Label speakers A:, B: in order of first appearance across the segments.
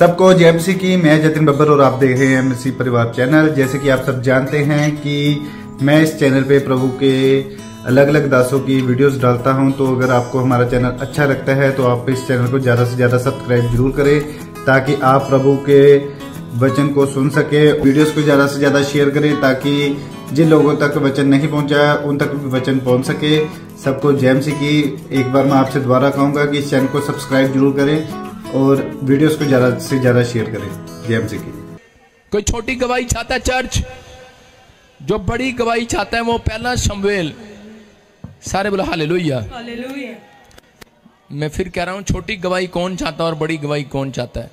A: सबको जय मसीह की। मैं जतिन बब्बर और आप देख रहे हैं मसीह परिवार चैनल। जैसे कि आप सब जानते हैं कि मैं इस चैनल पे प्रभु के अलग अलग दासों की वीडियोस डालता हूं, तो अगर आपको हमारा चैनल अच्छा लगता है तो आप इस चैनल को ज्यादा से ज्यादा सब्सक्राइब जरूर करें, ताकि आप प्रभु के वचन को सुन सके। वीडियोस को ज्यादा से ज्यादा शेयर करें ताकि जिन लोगों तक वचन नहीं पहुंचा उन तक भी वचन पहुंच सके। सबको जय मसीह की। एक बार मैं आपसे दोबारा कहूंगा कि इस चैनल को सब्सक्राइब जरूर करें और वीडियोस को ज्यादा से ज्यादा शेयर करें। जय मसीह की।
B: कोई छोटी गवाही चाहता है चर्च? जो बड़ी गवाही चाहता है वो पहला शमूएल। सारे बोलो हालेलुया।
C: हालेलुया।
B: मैं फिर कह रहा हूं, छोटी गवाही कौन चाहता है और बड़ी गवाही कौन चाहता है?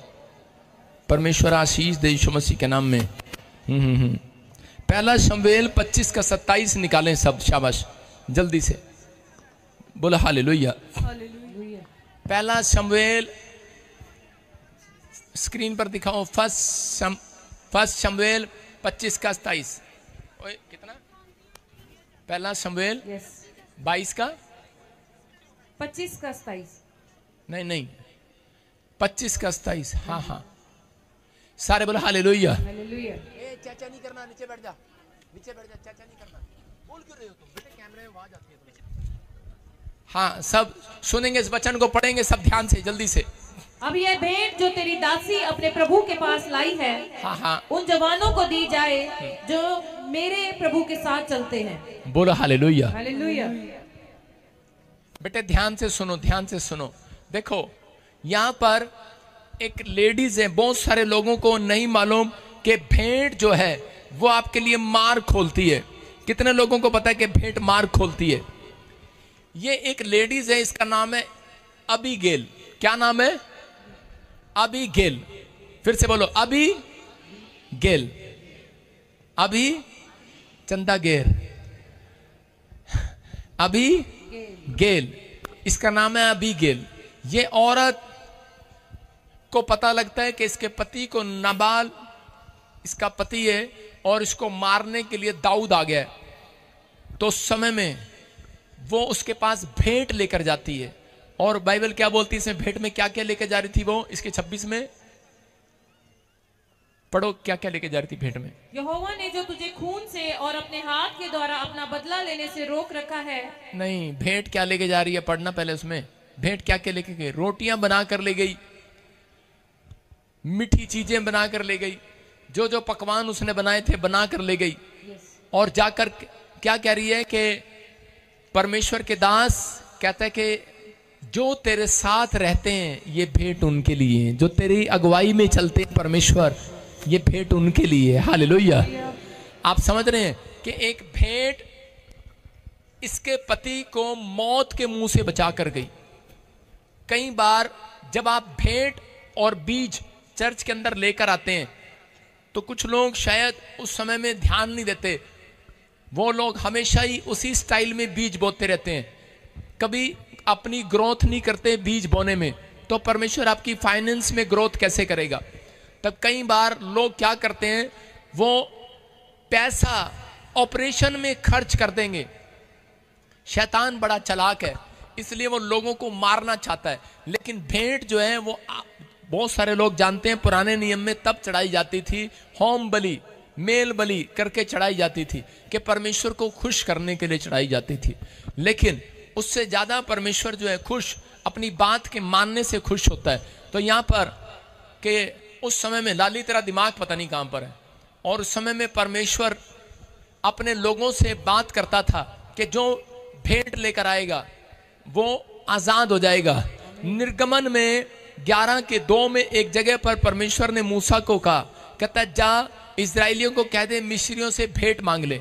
B: परमेश्वर आशीष दे यीशु मसीह के नाम में। पहला शमूएल 25 का 27 निकालें सब, शाबाश, जल्दी से बोलो हालेलुया।
C: हालेलुया।
B: पहला शमूएल स्क्रीन पर दिखाओ। फर्स्ट शमूएल 25 का 27। ओए कितना? पहला शमूएल 22 का
C: 25 का 27।
B: नहीं 25 का 27। हाँ हाँ, सारे बोलो हालेलुया।
C: हालेलुया।
B: चाचा नहीं करना, नीचे बैठ जा, नीचे बैठ जा, चाचा नहीं करना। बोल क्यों रहे हो तुम? बेटे कैमरे में आवाज आती है तुम्हें। हाँ, सब सुनेंगे इस वचन को, पढ़ेंगे सब ध्यान से, जल्दी से।
C: अब यह भेंट जो तेरी दासी अपने प्रभु के पास लाई है,
B: हाँ
C: उन जवानों को दी जाए जो मेरे प्रभु के साथ चलते हैं।
B: बोलो हालेलुया।
C: हालेलुया।
B: बेटे ध्यान से सुनो, ध्यान से सुनो। देखो यहाँ पर एक लेडीज है। बहुत सारे लोगों को नहीं मालूम कि भेंट जो है वो आपके लिए मार्ग खोलती है। कितने लोगों को पता है कि भेंट मार्ग खोलती है? ये एक लेडीज है, इसका नाम है अबीगेल। क्या नाम है? अबीगेल। फिर से बोलो, अबीगेल। अभी चंदा गेर, अबीगेल, इसका नाम है अबीगेल। ये औरत को पता लगता है कि इसके पति को नाबाल, इसका पति है, और इसको मारने के लिए दाऊद आ गया है। तो उस समय में वो उसके पास भेंट लेकर जाती है। और बाइबल क्या बोलती है इसमें? भेंट में क्या क्या लेकर जा रही थी वो? इसके 26 में पढ़ो, क्या क्या लेके जा रही थी भेंट में?
C: यहोवा ने जो तुझे खून से और अपने हाथ के द्वारा अपना बदला लेने से रोक रखा है।
B: नहीं, भेंट क्या लेके जा रही है पढ़ना पहले उसमें। भेंट क्या क्या लेके गई? रोटियां बना कर ले गई, मीठी चीजें बना कर ले गई, जो जो पकवान उसने बनाए थे बना कर ले गई। और जाकर क्या कह रही है कि परमेश्वर के दास कहता है कि जो तेरे साथ रहते हैं ये भेंट उनके लिए है। जो तेरी अगुवाई में चलते हैं परमेश्वर, ये भेंट उनके लिए है। हालेलुया। आप समझ रहे हैं कि एक भेंट इसके पति को मौत के मुंह से बचा कर गई। कई बार जब आप भेंट और बीज चर्च के अंदर लेकर आते हैं तो कुछ लोग शायद उस समय में ध्यान नहीं देते। वो लोग हमेशा ही उसी स्टाइल में बीज बोते रहते हैं, कभी अपनी ग्रोथ नहीं करते बीज बोने में। तो परमेश्वर आपकी फाइनेंस में ग्रोथ कैसे करेगा? तब कई बार लोग क्या करते हैं, वो पैसा ऑपरेशन में खर्च कर देंगे। शैतान बड़ा चालाक है, इसलिए वो लोगों को मारना चाहता है। लेकिन भेंट जो है वो बहुत सारे लोग जानते हैं, पुराने नियम में तब चढ़ाई जाती थी, होम बलि, मेल बलि करके चढ़ाई जाती थी कि परमेश्वर को खुश करने के लिए चढ़ाई जाती थी। लेकिन उससे ज्यादा परमेश्वर जो है खुश अपनी बात के मानने से खुश होता है। तो यहाँ पर के उस समय में, लाली तेरा दिमाग पता नहीं कहां पर है, और उस समय में परमेश्वर अपने लोगों से बात करता था कि जो भेंट लेकर आएगा वो आजाद हो जाएगा। निर्गमन में 11 के 2 में एक जगह पर परमेश्वर ने मूसा को कहा, कहता जा इजराइलियों को कह दे मिस्रियों से भेंट मांग ले।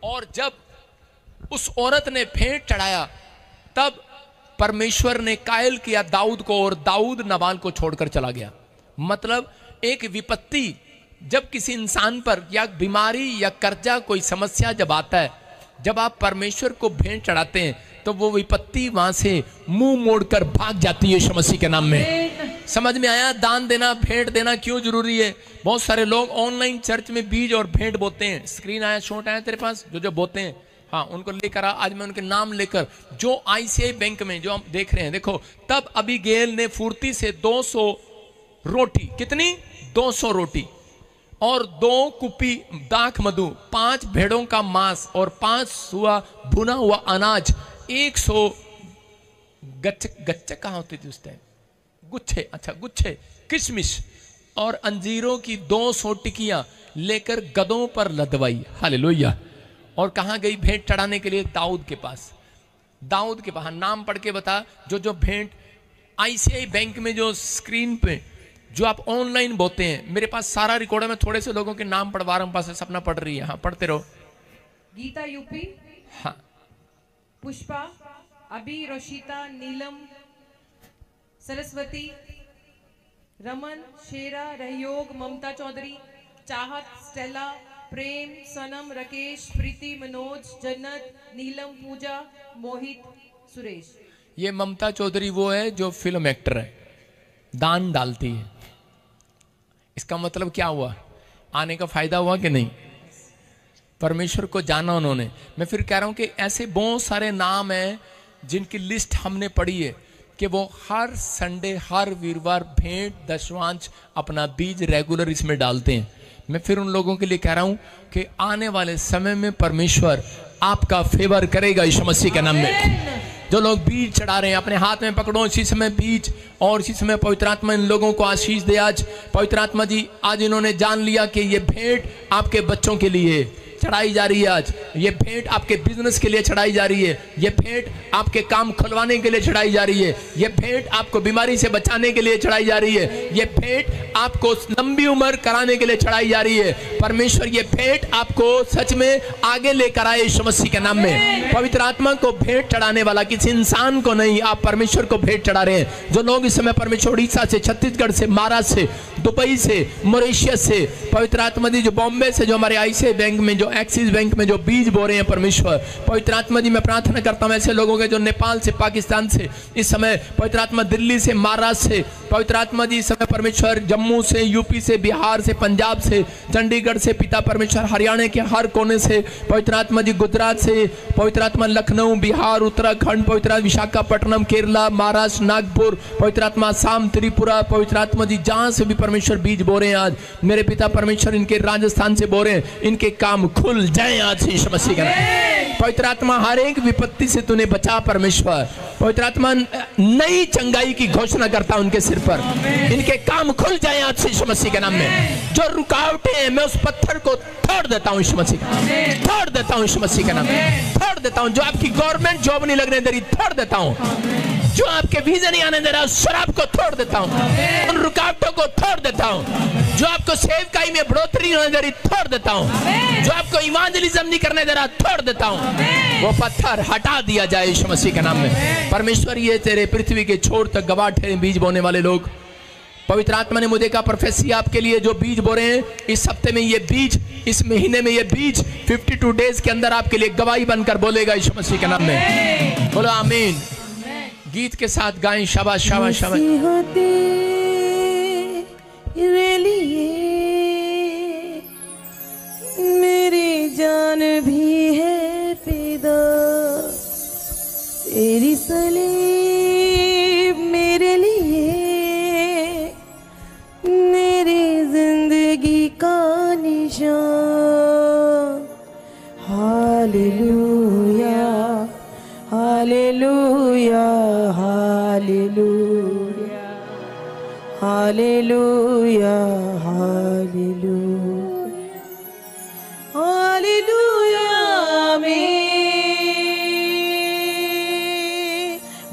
B: और जब उस औरत ने भेंट चढ़ाया तब परमेश्वर ने कायल किया दाऊद को, और दाऊद नाबाल को छोड़कर चला गया। मतलब एक विपत्ति जब किसी इंसान पर, या बीमारी या कर्जा, कोई समस्या जब आता है, जब आप परमेश्वर को भेंट चढ़ाते हैं तो वो विपत्ति वहां से मुंह मोड़कर भाग जाती है यीशु मसीह के नाम में। समझ में आया? दान देना, भेंट देना क्यों जरूरी है? बहुत सारे लोग ऑनलाइन चर्च में बीज और भेंट बोते हैं। स्क्रीन आया, शॉट आया तेरे पास, जो जो बोते हैं हाँ उनको लेकर आ। आज मैं उनके नाम लेकर, जो आईसीआई बैंक में जो हम देख रहे हैं, देखो तब अबीगेल ने फुर्ती से 200 रोटी, कितनी? 200 रोटी और 2 कुप्पी दाख मधु, 5 भेड़ों का मांस और 5 हुआ भुना हुआ अनाज, 100 गच्चे कहाँ होते थे उस टाइम? गुच्छे, अच्छा गुच्छे, किशमिश और अंजीरों की 200 टिकियां लेकर गधों पर लदवाई। हालेलुया। और कहां गई भेंट चढ़ाने के लिए? दाऊद के पास। दाऊद के पास नाम पढ़ के बता। जो भेंट आईसीआई बैंक में जो स्क्रीन पे जो आप ऑनलाइन बोते हैं, मेरे पास सारा रिकॉर्ड है, मैं थोड़े से लोगों के नाम पढ़वा रहा हूं। पास सपना पढ़ रही है, हाँ पढ़ते रहो।
C: गीता यूपी,
B: हाँ,
C: पुष्पा, अभी, रोशिता, नीलम, सरस्वती, रमन, शेरा, रहयोग, ममता चौधरी, चाहत, स्टेला, प्रेम, सनम, राकेश, प्रीति, मनोज, जन्नत, नीलम, पूजा, मोहित, सुरेश।
B: ये ममता चौधरी वो है जो फिल्म एक्टर है, दान डालती है। इसका मतलब क्या हुआ? आने का फायदा हुआ कि नहीं? परमेश्वर को जाना उन्होंने। मैं फिर कह रहा हूं कि ऐसे बहुत सारे नाम हैं जिनकी लिस्ट हमने पढ़ी है कि वो हर संडे, हर वीरवार भेंट, दशवांश, अपना बीज रेगुलर इसमें डालते हैं। मैं फिर उन लोगों के लिए कह रहा हूं कि आने वाले समय में परमेश्वर आपका फेवर करेगा यीशु मसीह के नाम में। जो लोग बीज चढ़ा रहे हैं, अपने हाथ में पकड़ो इसी समय बीज, और इसी समय पवित्र आत्मा इन लोगों को आशीष दे। आज पवित्र आत्मा जी, आज इन्होंने जान लिया कि ये भेंट आपके बच्चों के लिए चढ़ाई जा रही है। आज ये भेंट आपके बिजनेस के लिए चढ़ाई जा रही है। ये भेंट आपके काम खुलवाने के लिए चढ़ाई जा रही है। ये भेंट आपको बीमारी से बचाने के लिए चढ़ाई जा रही है। ये भेंट आपको लंबी उम्र कराने के लिए चढ़ाई जा रही है। परमेश्वर ये भेंट आपको सच में आगे लेकर आए यीशु मसीह के नाम में। पवित्र आत्मा को भेंट चढ़ाने वाला किसी इंसान को नहीं, आप परमेश्वर को भेंट चढ़ा रहे हैं। जो लोग इस समय परमेश्वर उड़ीसा से, छत्तीसगढ़ से, महाराष्ट्र से, दुबई से, मॉरिशस से, पवित्र आत्मा जी जो बॉम्बे से, जो हमारे आईसीआई बैंक में, जो एक्सिस बैंक में जो बीज बो रहे हैं, परमेश्वर पवित्र आत्मा जी मैं प्रार्थना करता हूं ऐसे लोगों के जो नेपाल से, पाकिस्तान से, इस समय पवित्र आत्मा दिल्ली से, महाराष्ट्र से, पवित्र आत्मा जी इस समय परमेश्वर जम्मू से, यूपी से, बिहार से, पंजाब से, चंडीगढ़ से, पिता परमेश्वर हरियाणा के हर कोने से, पवित्र आत्मा जी गुजरात से, पवित्र आत्मा लखनऊ, बिहार, उत्तराखंड, पवित्र विशाखापट्टनम, केरला, महाराष्ट्र, नागपुर, पवित्र आत्मा असम, त्रिपुरा, पवित्र आत्मा जी जहां से भी परमेश्वर बीज बो रहे हैं, आज मेरे पिता परमेश्वर इनके राजस्थान से बो रहे हैं, इनके काम खुल जाए आज यीशु मसीह का नाम। पवित्र आत्मा हर एक विपत्ति से तूने बचा परमेश्वर। पवित्र आत्मा नई चंगाई की घोषणा करता उनके सिर पर, इनके काम खुल जाए आज यीशु मसीह के नाम में। जो रुकावटें हैं मैं उस पत्थर को तोड़ देता हूं यीशु मसीह, तोड़ देता हूं यीशु मसीह के नाम में, तोड़ देता हूं। जो आपकी गवर्नमेंट जॉब नहीं लगने दे रही, तोड़ देता हूं। जो आपके वीजा नहीं आने दे रहा, शराब को तोड़ देता हूं, उन रुकावटों को तोड़ देता हूं। जो आपको सेवकाई में बढ़ोतरी होने दे रही, तोड़ देता हूं। जो आपको इवांजेलिज्म नहीं करने दे रहा, तोड़ देता हूं। वो पत्थर हटा दिया जाए यीशु मसीह के नाम में। परमेश्वर ये तेरे पृथ्वी के छोर तक गवाह ठहरे बीज बोने वाले लोग। पवित्र आत्मा ने मुझे कहा प्रोफेसी आपके लिए जो बीज बो रहे हैं, इस हफ्ते में ये बीज, इस महीने में ये बीज 52 डेज के अंदर आपके लिए गवाही बनकर बोलेगा यीशु मसीह के नाम में। बोलो आमीन। गीत के साथ गाएं, शाबाश शाबाश शाबाश।
D: मेरी जान भी है फिदा, तेरी सलीब मेरे लिए, मेरी जिंदगी का निशान। Hallelujah hallelujah hallelujah hallelujah hallelujah hallelujah. आमीन।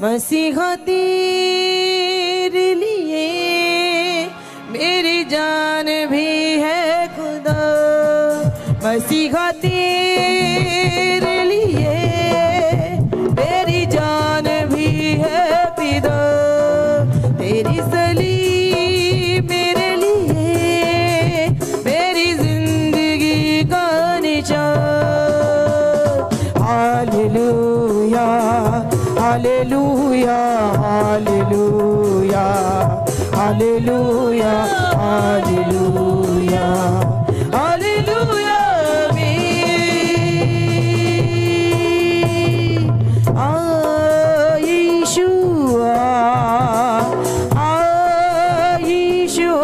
D: मसीहा तेरे लिए मेरी जान भी है खुदा, मसीहा तेरे लिए मेरी जान भी है फिदा, तेरी सलीब मेरे लिए, मेरी जिंदगी का निशान। Hallelujah hallelujah hallelujah hallelujah hallelujah hallelujah. यीशु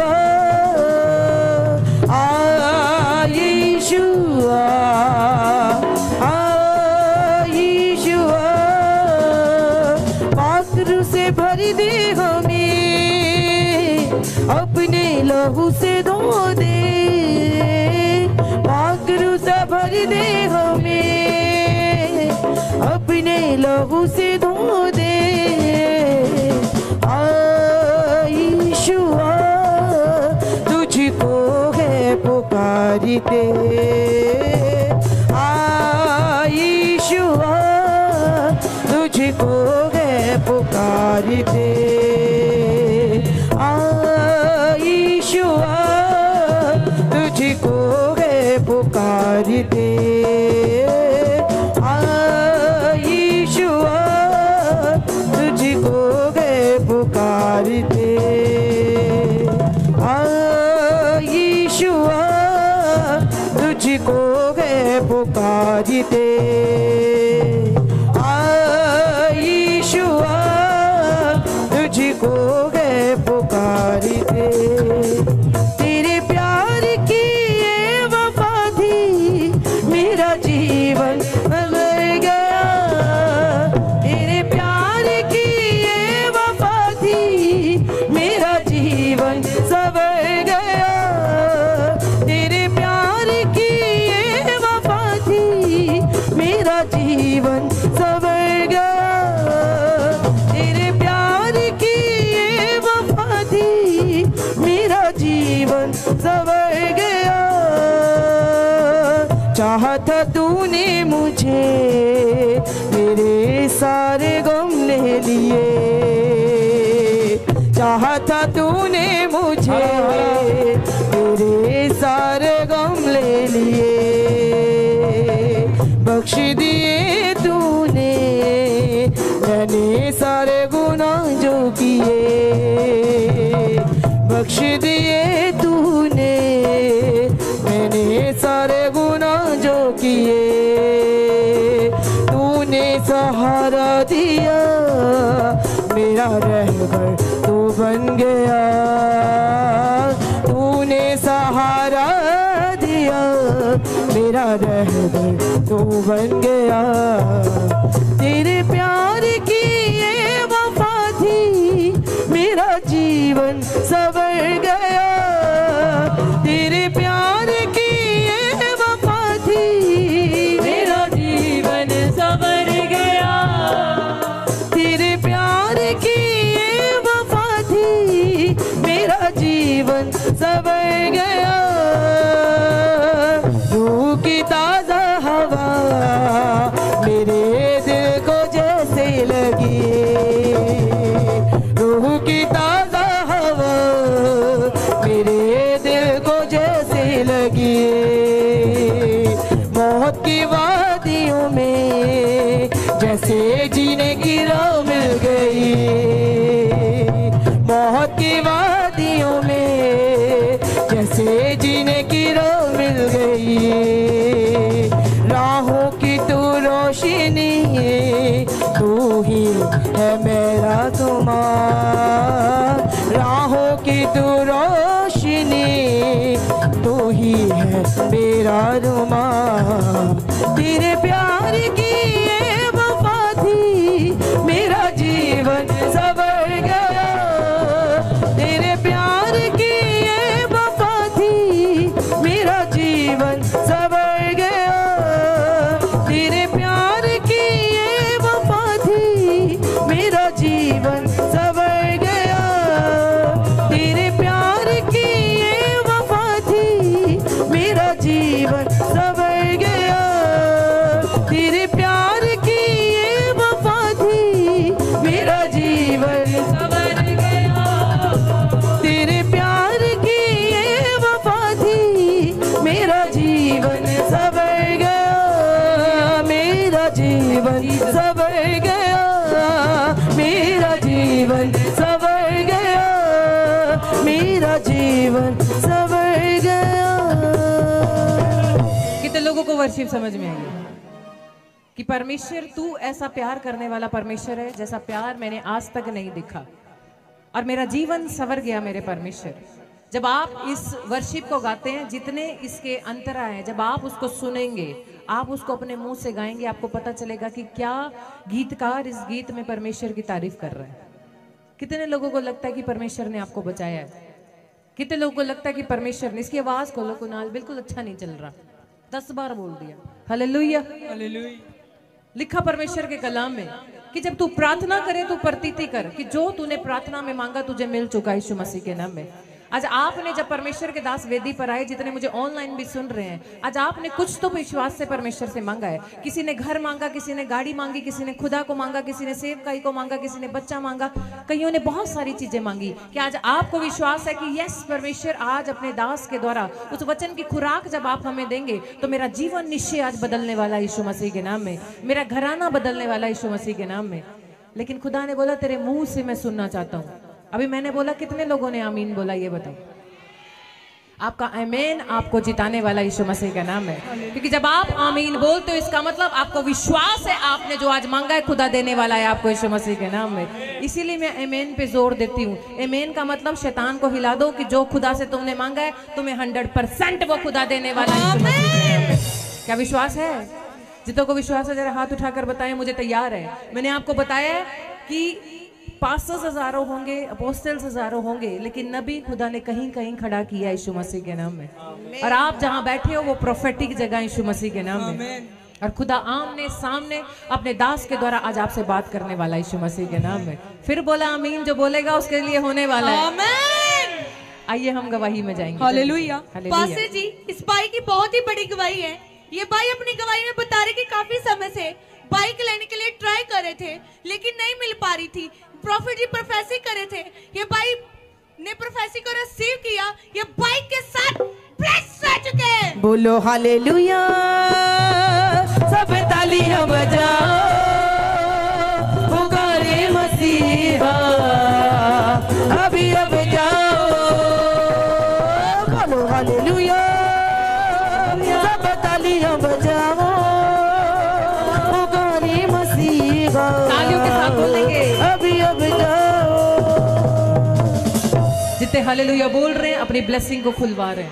D: भर दे हमें, अपने लहू से धो दे। पाक रूसा भर दे हमें, अपने लहू से धो दे। यीशुआ तुझको है पुकारते, यीशुआ तुझको है पुकारते। यीशुआ तुझको है पुकारते। यीशुआ तुझको है पुकारते। यीशुआ तुझको है पुकारते। यीशुआ तुझको है पुकारते। तेरे प्यार की ये वफा थी, मेरा जीवन बदल गया। तेरे प्यार की ये वफा थी, मेरा जीवन संवर गया। तेरे प्यार की ये वफा थी, मेरा जीवन संवर गया। तेरे प्यार की ये वफा थी, मेरा जीवन संवर गया। चाहा था तूने मुझे, मेरे सारे गम ले लिए। चाहा था तूने मुझे, मेरे सारे गम ले लिए। बख्श दिए तूने मैंने सारे गुनाह जो किए। बख्श दिए तूने मैंने सारे गुनाह जो किए। तूने सहारा दिया, मेरा रहबर तू बन गया। तूने सहारा दिया, मेरा रहबर तू बन गया। तेरे प्यार की ये वफा थी, मेरा जीवन संवर गया। तेरे प्यार की ये वफा थी, मेरा जीवन संवर गया। तेरे प्यार की ये वफा थी, मेरा जीवन संवर गया। रूह की ताजा हवा मेरे दिल को जैसे लगी। रूह की ताजा हवा मेरे दिल को जैसे लगी। मौत की वादियों में जैसे जीने की राह मिल गई। मौत की वादियों में जैसे जीने की राह मिल गई। राहों की तू रोशनी, तू ही है मेरा रुमाल। राहों की तू रोशनी, तू ही है मेरा रुमाल। तेरे प्यार की ये वफा थी, मेरा जीवन संवर गया। तेरे प्यार की ये वफा थी, मेरा जीवन संवर गया। तेरे प्यार की ये वफा थी, मेरा जीवन संवर गया। तेरे प्यार की ये वफा थी, मेरा जीवन संवर गया। तेरे प्यार की ये वफा थी, मेरा जीवन संवर गया। तेरे प्यार की ये वफा थी, मेरा जीवन संवर गया। मेरा जीवन संवर गया। मेरा जीवन संवर गया। मेरा जीवन संवर गया।
C: कितने लोगों को वर्शिप समझ में आई कि परमेश्वर तू ऐसा प्यार करने वाला परमेश्वर है जैसा प्यार मैंने आज तक नहीं देखा, और मेरा जीवन संवर गया मेरे परमेश्वर। जब आप इस वर्शिप को गाते हैं, जितने इसके अंतरा हैं, जब आप उसको सुनेंगे, आप उसको अपने मुंह से गाएंगे, आपको पता चलेगा कि क्या गीतकार इस गीत में परमेश्वर की तारीफ कर रहे हैं। कितने लोगों को लगता है कि परमेश्वर ने आपको बचाया है? कितने लोगों को लगता है कि परमेश्वर ने, इसकी आवाज को कुणाल बिल्कुल अच्छा नहीं चल रहा, 10 बार बोल दिया हालेलुया हालेलुया। लिखा परमेश्वर के कलाम में कि जब तू प्रार्थना करे तो प्रतीति कर कि जो तूने प्रार्थना में मांगा तुझे मिल चुका यीशु मसीह के नाम में। आज आपने जब परमेश्वर के दास वेदी पर आए, जितने मुझे ऑनलाइन भी सुन रहे हैं, आज आपने कुछ तो विश्वास से परमेश्वर से मांगा है। किसी ने घर मांगा, किसी ने गाड़ी मांगी, किसी ने खुदा को मांगा, किसी ने सेवकाई को मांगा, किसी ने बच्चा मांगा, कईयों ने बहुत सारी चीजें मांगी। कि आज आपको विश्वास है कि यस परमेश्वर आज अपने दास के द्वारा उस वचन की खुराक जब आप हमें देंगे तो मेरा जीवन निश्चय आज बदलने वाला यीशु मसीह के नाम में, मेरा घराना बदलने वाला यीशु मसीह के नाम में। लेकिन खुदा ने बोला तेरे मुंह से मैं सुनना चाहता हूँ। अभी मैंने बोला, कितने लोगों ने आमीन बोला ये बताओ। आपका आमीन आपको जिताने वाला यीशु मसीह का नाम है। क्योंकि जब आप आमीन बोलते हो इसका मतलब आपको विश्वास है आपने जो आज मांगा है खुदा देने वाला है आपको यीशु मसीह के नाम में। इसीलिए मैं आमीन पे जोर देती हूँ। आमीन का मतलब शैतान को हिला दो कि जो खुदा से तुमने मांगा है तुम्हें 100% वो खुदा देने वाला है यीशु मसीह के नाम में। क्या विश्वास है? जितों को विश्वास है जरा हाथ उठाकर बताएं मुझे तैयार है। मैंने आपको बताया कि पास्टर्स हजारों होंगे, अपोस्टल्स हजारों होंगे, लेकिन नबी खुदा ने कहीं कहीं खड़ा किया यीशु मसीह के नाम में। और आप जहां बैठे हो वो प्रोफेटिक जगह यीशु मसीह के नाम में। और खुदा आमने सामने अपने दास के द्वारा आज आपसे बात करने वाला यीशु मसीह के नाम में। फिर बोला आमीन, जो बोलेगा उसके लिए होने वाला है। आमीन। आइए हम गवाही में जाएंगे।
E: हालेलुया। पास्टर जी, इस भाई की बहुत ही बड़ी गवाही है। ये भाई अपनी गवाही में बता रहे कि काफी समय से बाइक लेने के लिए ट्राई कर रहे थे लेकिन नहीं मिल पा रही थी। प्रॉफिट जी प्रोफेसी करे थे, ये भाई ने प्रोफेसी को रिसीव किया, ये बाइक के साथ ब्लेस हो चुके हैं।
D: बोलो हालेलुया, सब तालियां बजाओ, पुकारे मसीहा अभी अब जाओ। बोलो हालेलुया, सब तालियां बजाओ, पुकारे मसीहा।
C: तालियों के साथ बोलेंगे
D: अभी अब जाओ।
C: जितने हालेलुया बोल रहे हैं अपनी ब्लेसिंग को खुलवा रहे हैं।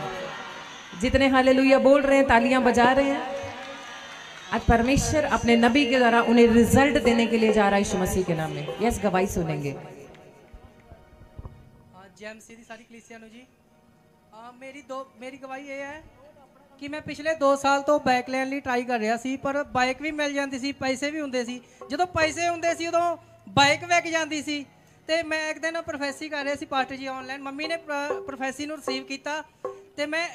C: जितने हालेलुया बोल रहे हैं तालियां बजा रहे हैं। आज परमेश्वर अपने नबी के द्वारा उन्हें रिजल्ट देने के लिए जा रहा है यीशु मसीह के नाम में। यस, गवाही सुनेंगे।
F: जय मसीह दी सारी कलीसिया जी। मेरी गवाही ये है कि मैं पिछले 2 साल तो बाइक ਲੈਣ ਲਈ ट्राई कर रहा सी, पर बाइक भी मिल जाती सी, पैसे भी ਹੁੰਦੇ ਸੀ। ਜਦੋਂ पैसे ਹੁੰਦੇ ਸੀ ਉਦੋਂ बाइक विक जाती सी। ਤੇ मैं एक दिन प्रोफेसी कर रहा सी पास्टर जी ऑनलाइन। मम्मी ने प्रोफेसी ਨੂੰ रिसीव ਕੀਤਾ ਤੇ मैं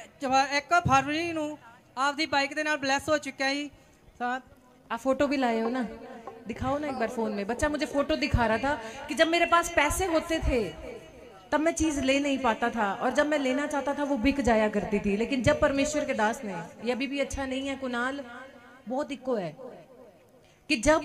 F: 1 फरवरी ਨੂੰ ਆਪਦੀ बाइक ਦੇ ਨਾਲ ब्लैस हो चुका ही।
C: आप फोटो भी लाए हो ना, दिखाओ ना एक बार फोन में। बच्चा मुझे फोटो दिखा रहा था कि जब मेरे पास पैसे होते थे तब मैं चीज ले नहीं पाता था, और जब मैं लेना चाहता था वो बिक जाया करती थी। लेकिन जब परमेश्वर के दास ने, ये अभी भी अच्छा नहीं है कुणाल, बहुत इक्को है कि जब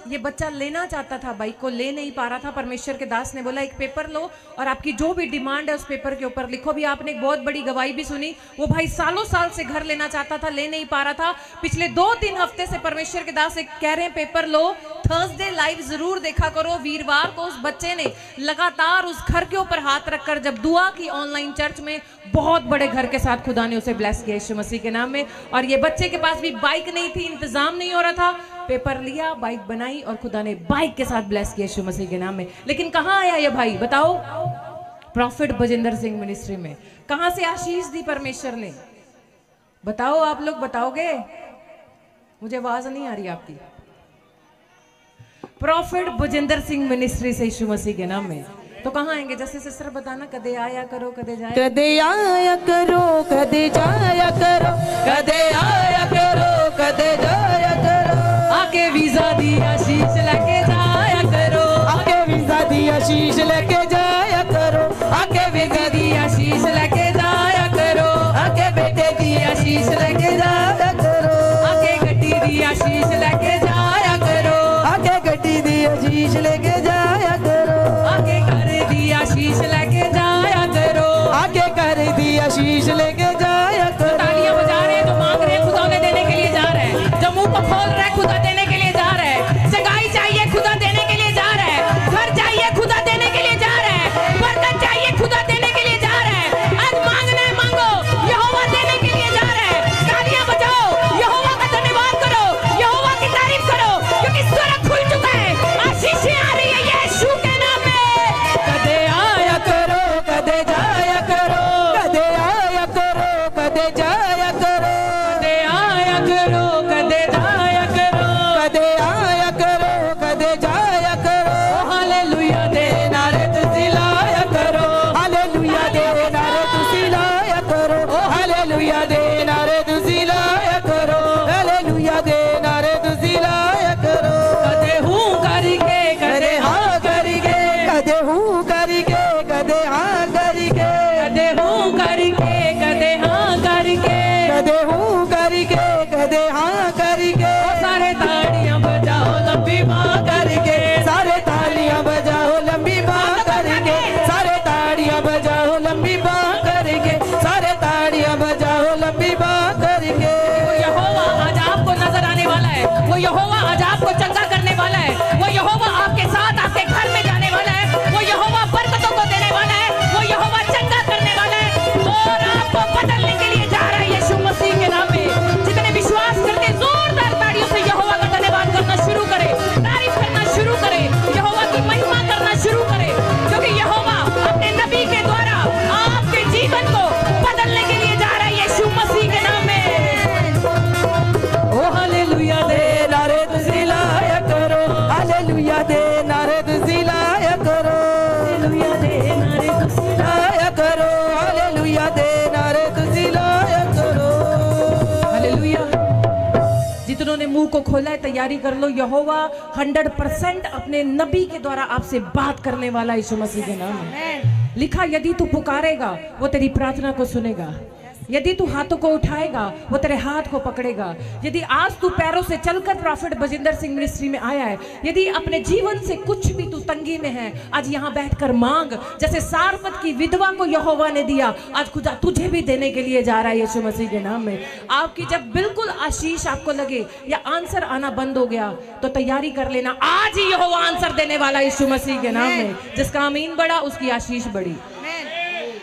C: ये बच्चा लेना चाहता था बाइक को, ले नहीं पा रहा था, परमेश्वर के दास ने बोला एक पेपर लो और आपकी जो भी डिमांड है उस पेपर के ऊपर लिखो। भी आपने एक बहुत बड़ी गवाही भी सुनी। वो भाई सालों साल से घर लेना चाहता था, ले नहीं पा रहा था। पिछले 2-3 हफ्ते से परमेश्वर के दास कह रहे हैं पेपर लो, थर्सडे लाइव जरूर देखा करो। वीरवार को उस बच्चे ने लगातार उस घर के ऊपर हाथ रखकर जब दुआ की ऑनलाइन चर्च में, बहुत बड़े घर के साथ खुदा ने उसे ब्लेस किया यीशु मसीह के नाम में। और ये बच्चे के पास भी बाइक नहीं थी, इंतजाम नहीं हो रहा था, पेपर लिया, बाइक बनाई और खुदा ने बाइक के साथ ब्लेस किया यीशु मसीह के नाम में। लेकिन कहाँ आया ये भाई बताओ? प्रॉफिट बजिंदर सिंह मिनिस्ट्री में। कहां से आशीष दी परमेश्वर ने? बताओ, आप लोग बताओगे? मुझे आवाज नहीं आ रही आपकी। प्रॉफिट बजिंदर सिंह मिनिस्ट्री से यीशु मसीह के नाम में। तो कहाँ आएंगे? जैसे सिस्टर बताना, कदे आया करो कदे जाया,
D: कदे आया करो कदे जाया करो, कदे आया करो कदे जाया करो।
C: आके वीजा दी आशीष लेके जाया करो,
D: आके वीजा दी आशीष लेके जाया करो, आके वीजा दी
C: आशीष लेके जाया करो,
D: आके बेटे दी आशीष लेके जाया करो,
C: आके गड्डी दी आशीष लेके जाया करो,
D: आके गड्डी दी आशीष लेके जाया करो,
C: आके घर दी आशीष लेके जाया करो,
D: आके घर दी आशीष लेके जाया करो।
C: तालियां बजा रहे हैं, जो मांग रहे हैं खुदा उन्हें देने के लिए जा रहा है, जो मुंह को खोल रहा है खुदा देने के लिए जा रहा है, सगाई चाहिए खुदा देने के लिए जा रहा है, घर चाहिए खुदा देने के लिए जा रहा है, बरकत चाहिए खुदा देने के लिए जा रहा है। आज मांगना है मांगो, यहोवा देने के लिए जा रहा है। तालियां बजाओ, यहोवा का धन्यवाद करो, यहोवा की तारीफ करो, क्योंकि स्वर्ग खुल चुका है, आशीषें आ रही है।
D: हालेलुया दे नारे तुसी लाया करो, हालेलुया दे नारे तुसी लाया करो, हालेलुया दे नारे तुसी लाया करो,
C: हालेलुया। जितनों ने मुंह को खोला है तैयारी कर लो, यहोवा 100% अपने नबी के द्वारा आपसे बात करने वाला यीशु मसीह के नाम में। लिखा, यदि तू पुकारेगा वो तेरी प्रार्थना को सुनेगा, यदि तू हाथों को उठाएगा वो तेरे हाथ को पकड़ेगा। यदि आज तू पैरों से चलकर प्रॉफिट बजिंदर सिंह मिनिस्ट्री में आया है, यदि अपने जीवन से कुछ भी तू तंगी में है, आज यहाँ बैठकर मांग, जैसे सारपत की विधवा को यहोवा ने दिया, आज खुदा तुझे भी देने के लिए जा रहा है यीशु मसीह के नाम में। आपकी जब बिल्कुल आशीष आपको लगे या आंसर आना बंद हो गया तो तैयारी कर लेना, आज ही यहोवा आंसर देने वाला यीशु मसीह के नाम में। जिसका आमीन बढ़ा उसकी आशीष बढ़ी।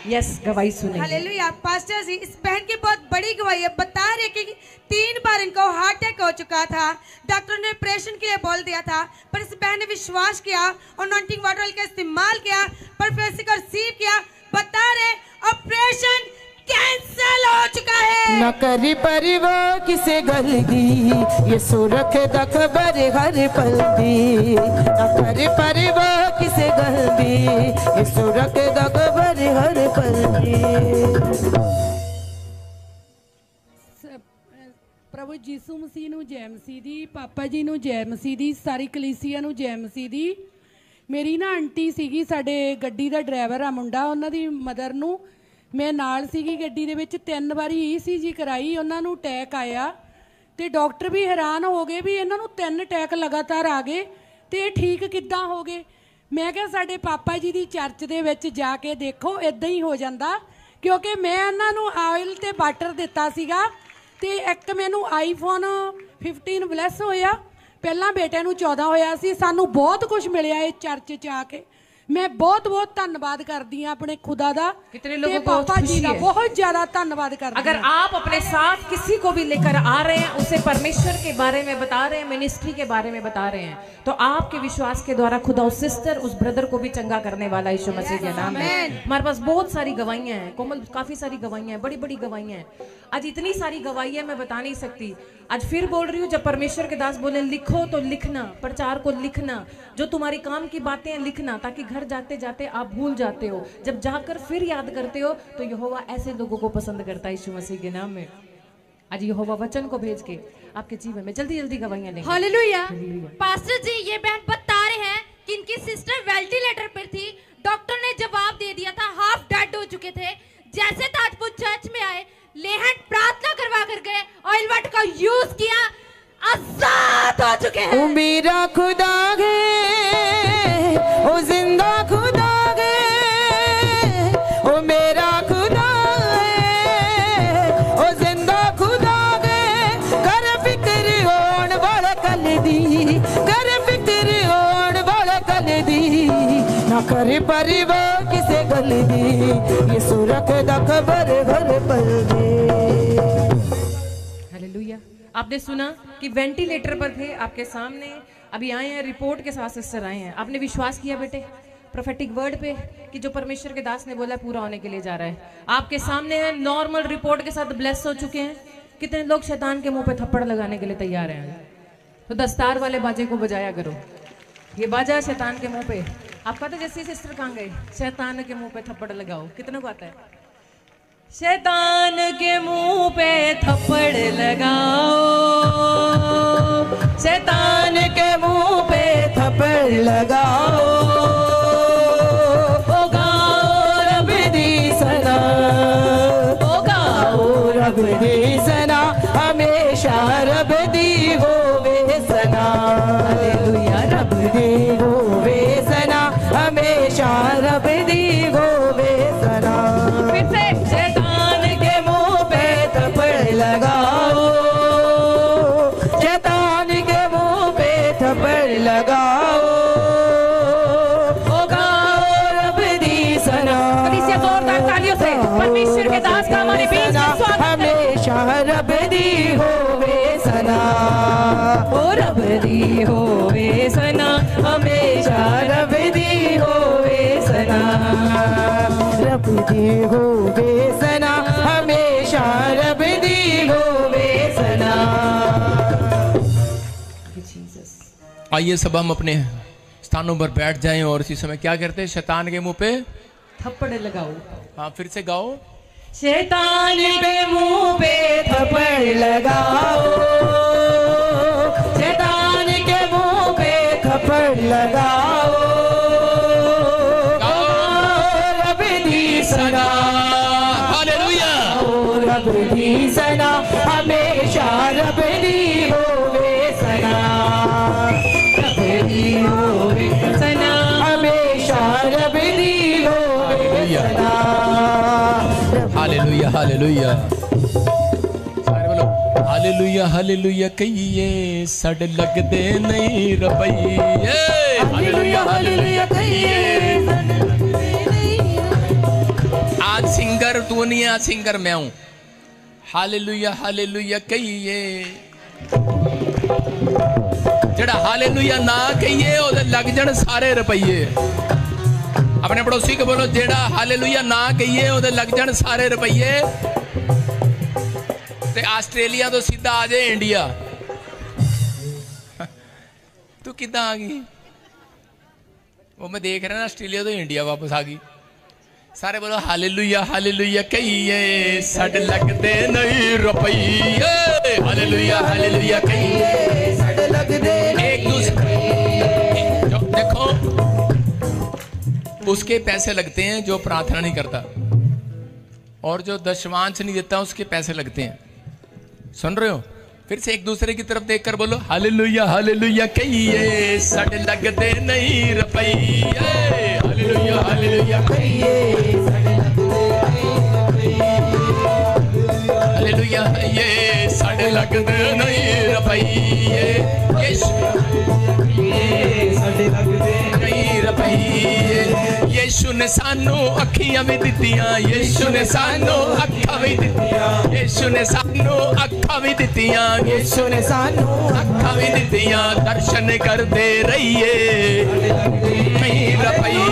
C: यस, गवाही सुने।
E: हालेलुया। पास्टर जी, इस बहन की बहुत बड़ी गवाही है। बता रहे कि 3 बार इनको हार्ट अटैक हो चुका था, डॉक्टर ने ऑपरेशन के लिए बोल दिया था, पर इस बहन ने विश्वास किया और अनॉइंटिंग वाटर ऑयल का इस्तेमाल किया, प्रोफेसी को रिसीव किया। बता रहे ऑपरेशन कैंसल हो चुका है।
D: न करी परिवार किसे गल दी, ये सुरख दख बरे हर पल दी, न करी परिवार किसे गल दी, ये सुरख दख बरे हर पल दी।
G: प्रभु यीशु मसीह ਨੂੰ ਜੈ ਮਸੀਹ ਦੀ, ਪਾਪਾ ਜੀ ਨੂੰ ਜੈ ਮਸੀਹ ਦੀ, ਸਾਰੀ ਕਲੀਸਿਆ ਨੂੰ ਜੈ ਮਸੀਹ ਦੀ। ਮੇਰੀ ਨਾ ਆਂਟੀ ਸੀਗੀ, ਸਾਡੇ ਗੱਡੀ ਦਾ ਡਰਾਈਵਰ ਆ ਮੁੰਡਾ, ਉਹਨਾਂ ਦੀ ਮਦਰ ਨੂੰ मैं नाल सीगी गड्डी दे विच, 3 बारी ECG कराई, उन्हां नूं अटैक आया ते डॉक्टर भी हैरान हो गए भी इन्हां नूं 3 अटैक लगातार आ गए ते ठीक किद्दां हो गए। मैं कहा साडे पापा जी दी चर्च दे विच जाके देखो, इदां ही हो जांदा, क्योंकि मैं इन्हां नूं ऑयल ते वाटर दिता सीगा ते एक मैनूं iPhone 15 ब्लैस होया, पहलां बेटे नूं 14 होया सी। सानूं बहुत कुछ मिलिया इस चर्च च आके। मैं बहुत बहुत धन्यवाद करती हूँ अपने खुदा दा,
C: कितने लोगों को
G: पापा जी दा बहुत ज्यादा धन्यवाद करती हूं।
C: अगर आप अपने साथ किसी को भी लेकर आ रहे हैं, उसे परमेश्वर के बारे में बता रहे हैं, मिनिस्ट्री के बारे में बता रहे हैं, तो आपके विश्वास के द्वारा खुदा उस सिस्टर, उस ब्रदर को भी चंगा करने वाला यीशु मसीह के नाम है। हमारे पास बहुत सारी गवाहियां हैं कोमल, काफी सारी गवाहियां हैं, बड़ी बड़ी गवाहियां हैं। आज इतनी सारी गवाहियां मैं बता नहीं सकती। आज फिर बोल रही हूँ, जब परमेश्वर के दास बोले लिखो तो लिखना, प्रचार को लिखना, जो तुम्हारी काम की बातें हैं लिखना, ताकि घर जाते जाते आप भूल जाते हो, जब जाकर फिर याद करते हो तो यहोवा ऐसे लोगों को पसंद करता है यीशु मसीह के नाम में। आज यहोवा वचन को भेज के आपके जीवन में जल्दी जल्दी गवाहियां लेंगे।
E: हालेलुया। पास्टर जी, ये बहन बता रहे हैं कि इनकी सिस्टर वेंटिलेटर पर थी, डॉक्टर ने जवाब दे दिया था, हाफ डेड हो चुके थे। जैसे ताजपुर चर्च में आए, लेहन प्रार्थना करवा कर गए, ऑयल वाटर का यूज किया, आजाद हो चुके हैं।
D: ओ मेरा खुदा है, ओ जिंदा खुदा है, ओ मेरा खुदा है, ओ जिंदा खुदा है। कर फिक्र होण वाले कल दी, कर फिक्र होण वाले कल दी, ना करे परिवार किसे गल दी, ये सुरख दा खबर घर पल दे।
C: हालेलुया। आपने सुना कि वेंटिलेटर पर थे, आपके सामने अभी आए हैं, रिपोर्ट के साथ सिस्टर आए हैं। आपने विश्वास किया बेटे प्रोफेटिक वर्ड पे कि जो परमेश्वर के दास ने बोला पूरा होने के लिए जा रहा है। आपके सामने है, नॉर्मल रिपोर्ट के साथ ब्लेस हो चुके हैं। कितने लोग शैतान के मुंह पे थप्पड़ लगाने के लिए तैयार हैं? तो दस्तार वाले बाजे को बजाया करो। ये बाजा शैतान के मुंह पे। आप कहते जैसे सिस्टर कहाँ गए, शैतान के मुंह पे थप्पड़ लगाओ। कितनों को आता है? शैतान के मुंह पे थप्पड़ लगाओ, शैतान के मुंह पे
D: थप्पड़ लगाओ,
C: ओ गाओ रब दी सना,
D: ओ गाओ रब दी सना, हमेशा रब दी होवे सना। हालेलुया। रब दी होवे सना, हमेशा रब दी होवे सना।
C: फिर से
D: लगाओ, शैतान के मुंह पे थप्पड़ लगाओ, ओ गाओ रब दी सना।
C: जोरदार तालियों से परमेश्वर के दास का हमारे बीच में स्वागत है।
D: हमेशा रब दी होवे सना, ओ रब दी होवे सना, हमेशा रब दी होवे सना, रब दी होवे सना, हमेशा रब दी होवे सना।
B: आइए सब हम अपने स्थानों पर बैठ जाएं और इसी समय क्या करते हैं, शैतान के मुंह पे
C: थप्पड़ लगाओ।
B: हाँ फिर से गाओ।
D: शैतान के मुंह पे थप्पड़ लगाओ, शैतान के मुंह पे थप्पड़ लगाओ, रब दी सना,
B: हालेलुया,
D: रब दी सना, हमेशा रब दी होवे सना, रब दी होवे सना, हमेशा रब दी होवे सना।
B: हालेलुया हालेलुया, सारे बोलो हालेलुया हालेलुया कहिए, सड़ लगदे नहीं रबैये, हालेलुया हालेलुया कहिए। आज सिंगर तू नहीं है, आज सिंगर मैं हूं। हालेलुया हालेलुया कहिए, जेड़ा हालेलुया ना कहिए ओदे लग जाण सारे रुपये। अपने पड़ोसी को बोलो, जेड़ा हालेलुया ना कहिए ओदे लग जाण सारे रुपये, ते आस्ट्रेलिया तो सीधा आ जाए इंडिया। तू किदा आ गई? वो मैं देख रहा ना, ऑस्ट्रेलिया तो इंडिया वापस आ गई। सारे बोलो हालेलुया हालेलुया कहिए, सड़ लगदे नहीं रुपये, हालेलुया हालेलुया कहिए, सड़ लगदे। एक दूसरे देखो, उसके पैसे लगते हैं जो प्रार्थना नहीं करता, और जो दशमांश नहीं देता उसके पैसे लगते हैं। सुन रहे हो? फिर से एक दूसरे की तरफ देखकर बोलो हालेलुया हालेलुया कहिए, सड़ लगदे नहीं रुपये, हालेलुया हालेलुया कहिए, सड़ लगदे नहीं, हालेलुया ये सड़ लगदे नहीं रुपये, सड़ लगदे नहीं रुपये। यीशु ने सानू अखियां भी दित्तियां, यीशु ने सानू अखां भी दित्तियां, यीशु ने सानू अखां भी दित्तियां, यीशु ने सानू अखां भी दित्तियां, दर्शन करदे रहिए नहीं रुपये,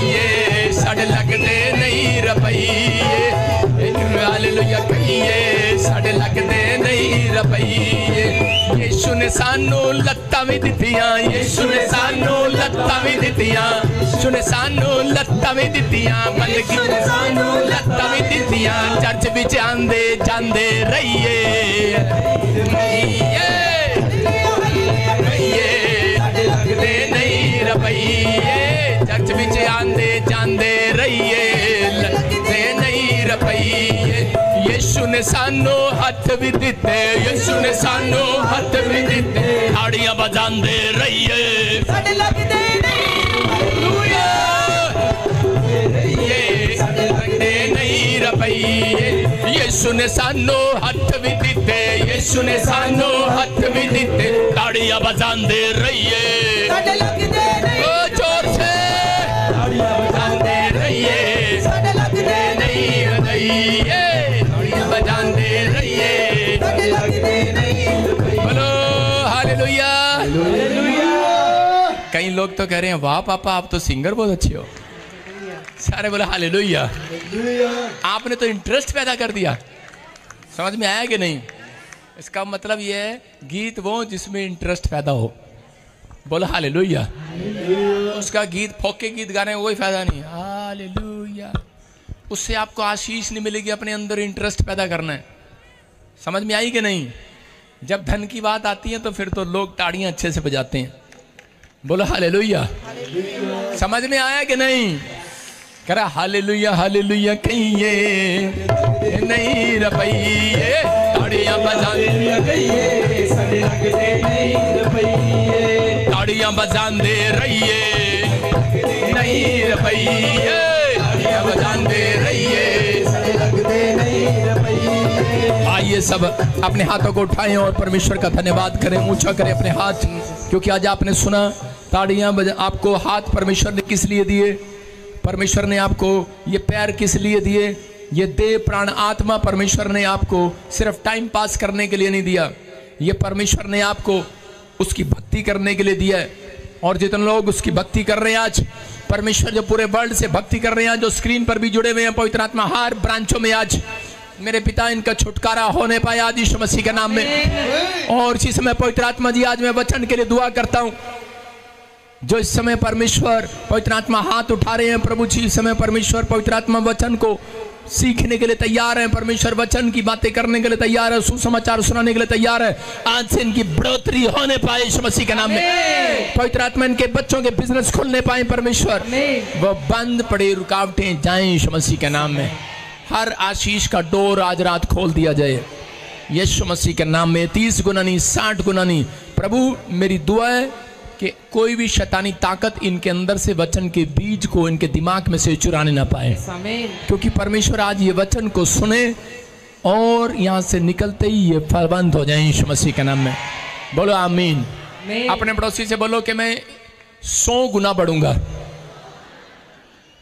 B: ये सड़ लगदे नहीं रुपये, हालेलुया कहिए, सड़ लगदे नहीं रुपये। यीशु ने सानू लत्तां भी दित्तियां, यीशु ने सानू लत्तां भी दित्तियां, यीशु ने सानू लत्तां भी दित्तियां, बल्कि सानू लत्तां भी दित्तियां, चर्च विच आंदे जांदे रहिए, सड़ लगदे नहीं रुपये, चर्च विच आंदे जांदे रहिए, लगदे नहीं रुपये। यीशु ने सानू हथ भी दिते, यीशु ने सानू हथ भी दिते, ताड़ियां बजांदे रहिए, सड़ लगदे नहीं, ये सड़ लगदे नहीं रुपये। यीशु ने सानू हथ भी दिते, यीशु ने सानू हथ भी दिते, ताड़ियां बजांदे रहिए, सड़ लगदे नहीं, ओ जोर से ताड़ियां बजांदे रहिए, सड़ लगदे नहीं रुपये, बजांदे रहिए, बोलो हालेलुया। कई लोग तो कह रहे हैं वाह पापा आप तो सिंगर बहुत अच्छे हो। सारे बोलो हालेलुया। आपने तो इंटरेस्ट पैदा कर दिया। समझ में आया कि नहीं? इसका मतलब यह है गीत वो जिसमें इंटरेस्ट पैदा हो। बोलो हालेलुया। उसका गीत फोके गीत गाने में कोई फायदा नहीं। हालेलुया, उससे आपको आशीष नहीं मिलेगी। अपने अंदर इंटरेस्ट पैदा करना है। समझ में आई कि नहीं? जब धन की बात आती है तो फिर तो लोग ताड़ियां अच्छे से बजाते हैं। बोलो हालेलुया। समझ में आया कि नहीं? कह रहा हालेलुया हालेलुया कहिए नहीं रुपये, ताड़ियां बजाते रहिए, ताड़ियां बजाते रहिए, नहीं रुपये, ताड़ियां बजाते रहिए। आइए सब अपने हाथों को उठाएं और परमेश्वर का धन्यवाद करें। ऊंचा करें अपने हाथ, क्योंकि आज आपने सुना ताड़ियां आपको हाथ परमेश्वर ने किस लिए दिए? परमेश्वर ने आपको ये पैर किस लिए दिए? ये देह प्राण आत्मा परमेश्वर ने आपको सिर्फ टाइम पास करने के लिए नहीं दिया। ये परमेश्वर ने आपको उसकी भक्ति करने के लिए दिया है। और जितने लोग उसकी भक्ति कर रहे हैं आज, परमेश्वर जो पूरे वर्ल्ड से भक्ति कर रहे हैं, जो स्क्रीन पर भी जुड़े हुए हैं पवित्र आत्मा हर ब्रांचों में, आज मेरे पिता इनका छुटकारा होने पाए आज यीशु मसीह के नाम में। और इसी समय पवित्र आत्मा जी आज मैं वचन के लिए दुआ करता हूं। जो इस समय परमेश्वर पवित्र आत्मा हाथ उठा रहे हैं प्रभु जी, इस समय परमेश्वर पवित्र आत्मा वचन को सीखने के लिए तैयार है, परमेश्वर वचन की बातें करने के लिए तैयार है, सुसमाचार सुनाने के लिए तैयार है। आज से इनकी बढ़ोतरी होने पाए यीशु मसीह के नाम में। पवित्र आत्मा इनके बच्चों के बिजनेस खुलने पाए परमेश्वर, वो बंद पड़े रुकावटें जाएं यीशु मसीह के नाम में। हर आशीष का डोर आज रात खोल दिया जाए यीशु मसीह के नाम में। 30 गुना नहीं, 60 गुना नहीं। प्रभु मेरी दुआ है कि कोई भी शैतानी ताकत इनके अंदर से वचन के बीज को इनके दिमाग में से चुराने ना पाए, क्योंकि परमेश्वर आज ये वचन को सुने और यहाँ से निकलते ही ये फलवंत हो जाए यीशु मसीह के नाम में। बोलो आमीन। अपने पड़ोसी से बोलो कि मैं 100 गुना बढ़ूंगा।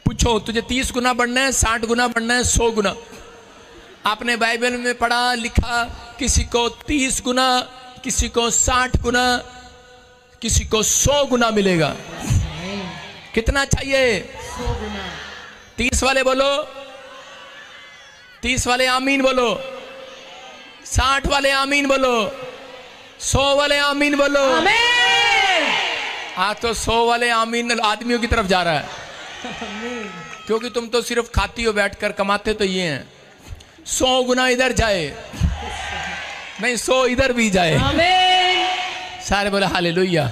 B: पूछो तुझे 30 गुना बढ़ना है, 60 गुना बढ़ना है, 100 गुना? आपने बाइबल में पढ़ा लिखा, किसी को 30 गुना, किसी को 60 गुना, किसी को 100 गुना मिलेगा। कितना चाहिए?
C: 100 गुना।
B: 30 वाले बोलो, 30 वाले आमीन बोलो, 60 वाले आमीन बोलो, 100 वाले आमीन बोलो। आज तो 100 वाले आमीन आदमियों की तरफ जा रहा है, क्योंकि तुम तो सिर्फ खाती हो बैठकर, कमाते तो ये हैं। 100 गुना इधर जाए, नहीं 100 इधर भी जाए। सारे बोले हालेलुया।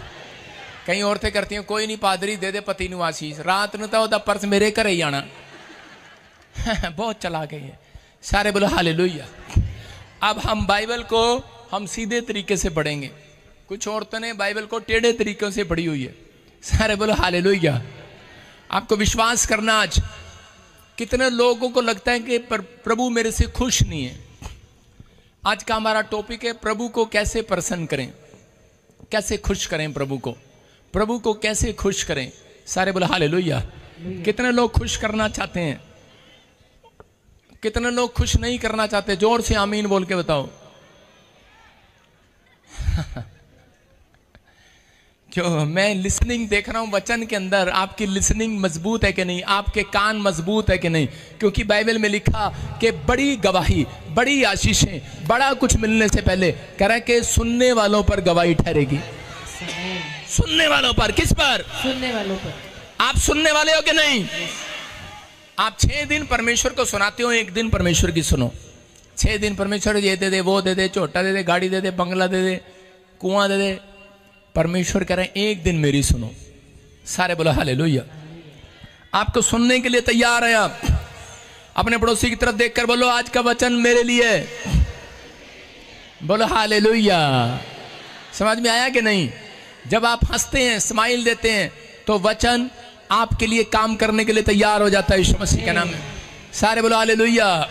B: कई औरतें करती हैं, कोई नहीं पादरी दे दे पति नु आशीष, रात नु तो पर्स मेरे घर ही आना। बहुत चला गई है। सारे बोले हालेलुया। अब हम बाइबल को हम सीधे तरीके से पढ़ेंगे। कुछ औरतों ने बाइबल को टेढ़े तरीकों से पढ़ी हुई है। सारे बोले हालेलुया। आपको विश्वास करना, आज कितने लोगों को लगता है कि प्रभु मेरे से खुश नहीं है। आज का हमारा टॉपिक है प्रभु को कैसे प्रसन्न करें, कैसे खुश करें प्रभु को कैसे खुश करें। सारे बोले हालेलुया। कितने लोग खुश करना चाहते हैं, कितने लोग खुश नहीं करना चाहते? जोर से आमीन बोल के बताओ। जो मैं लिसनिंग देख रहा हूं वचन के अंदर, आपकी लिसनिंग मजबूत है कि नहीं, आपके कान मजबूत है कि नहीं? क्योंकि बाइबल में लिखा कि बड़ी गवाही, बड़ी आशीषें, बड़ा कुछ मिलने से पहले कह रहा है कि सुनने वालों पर गवाही ठहरेगी। सुनने वालों पर, किस पर?
C: सुनने वालों पर।
B: आप सुनने वाले हो कि नहीं? आप 6 दिन परमेश्वर को सुनाते हो, एक दिन परमेश्वर की सुनो। 6 दिन परमेश्वर ये दे दे, वो दे दे, छोटा दे दे, गाड़ी दे दे, बंगला दे दे, कुआं दे दे। परमेश्वर कह रहे हैं एक दिन मेरी सुनो। सारे बोलो हालेलुया। आपको सुनने के लिए तैयार है आप? अपने पड़ोसी की तरफ देखकर बोलो आज का वचन मेरे लिए। बोलो हालेलुया। समझ में आया कि नहीं? जब आप हंसते हैं, स्माइल देते हैं, तो वचन आपके लिए काम करने के लिए तैयार हो जाता है यीशु मसीह के नाम में। सारे बोलो हालेलुया।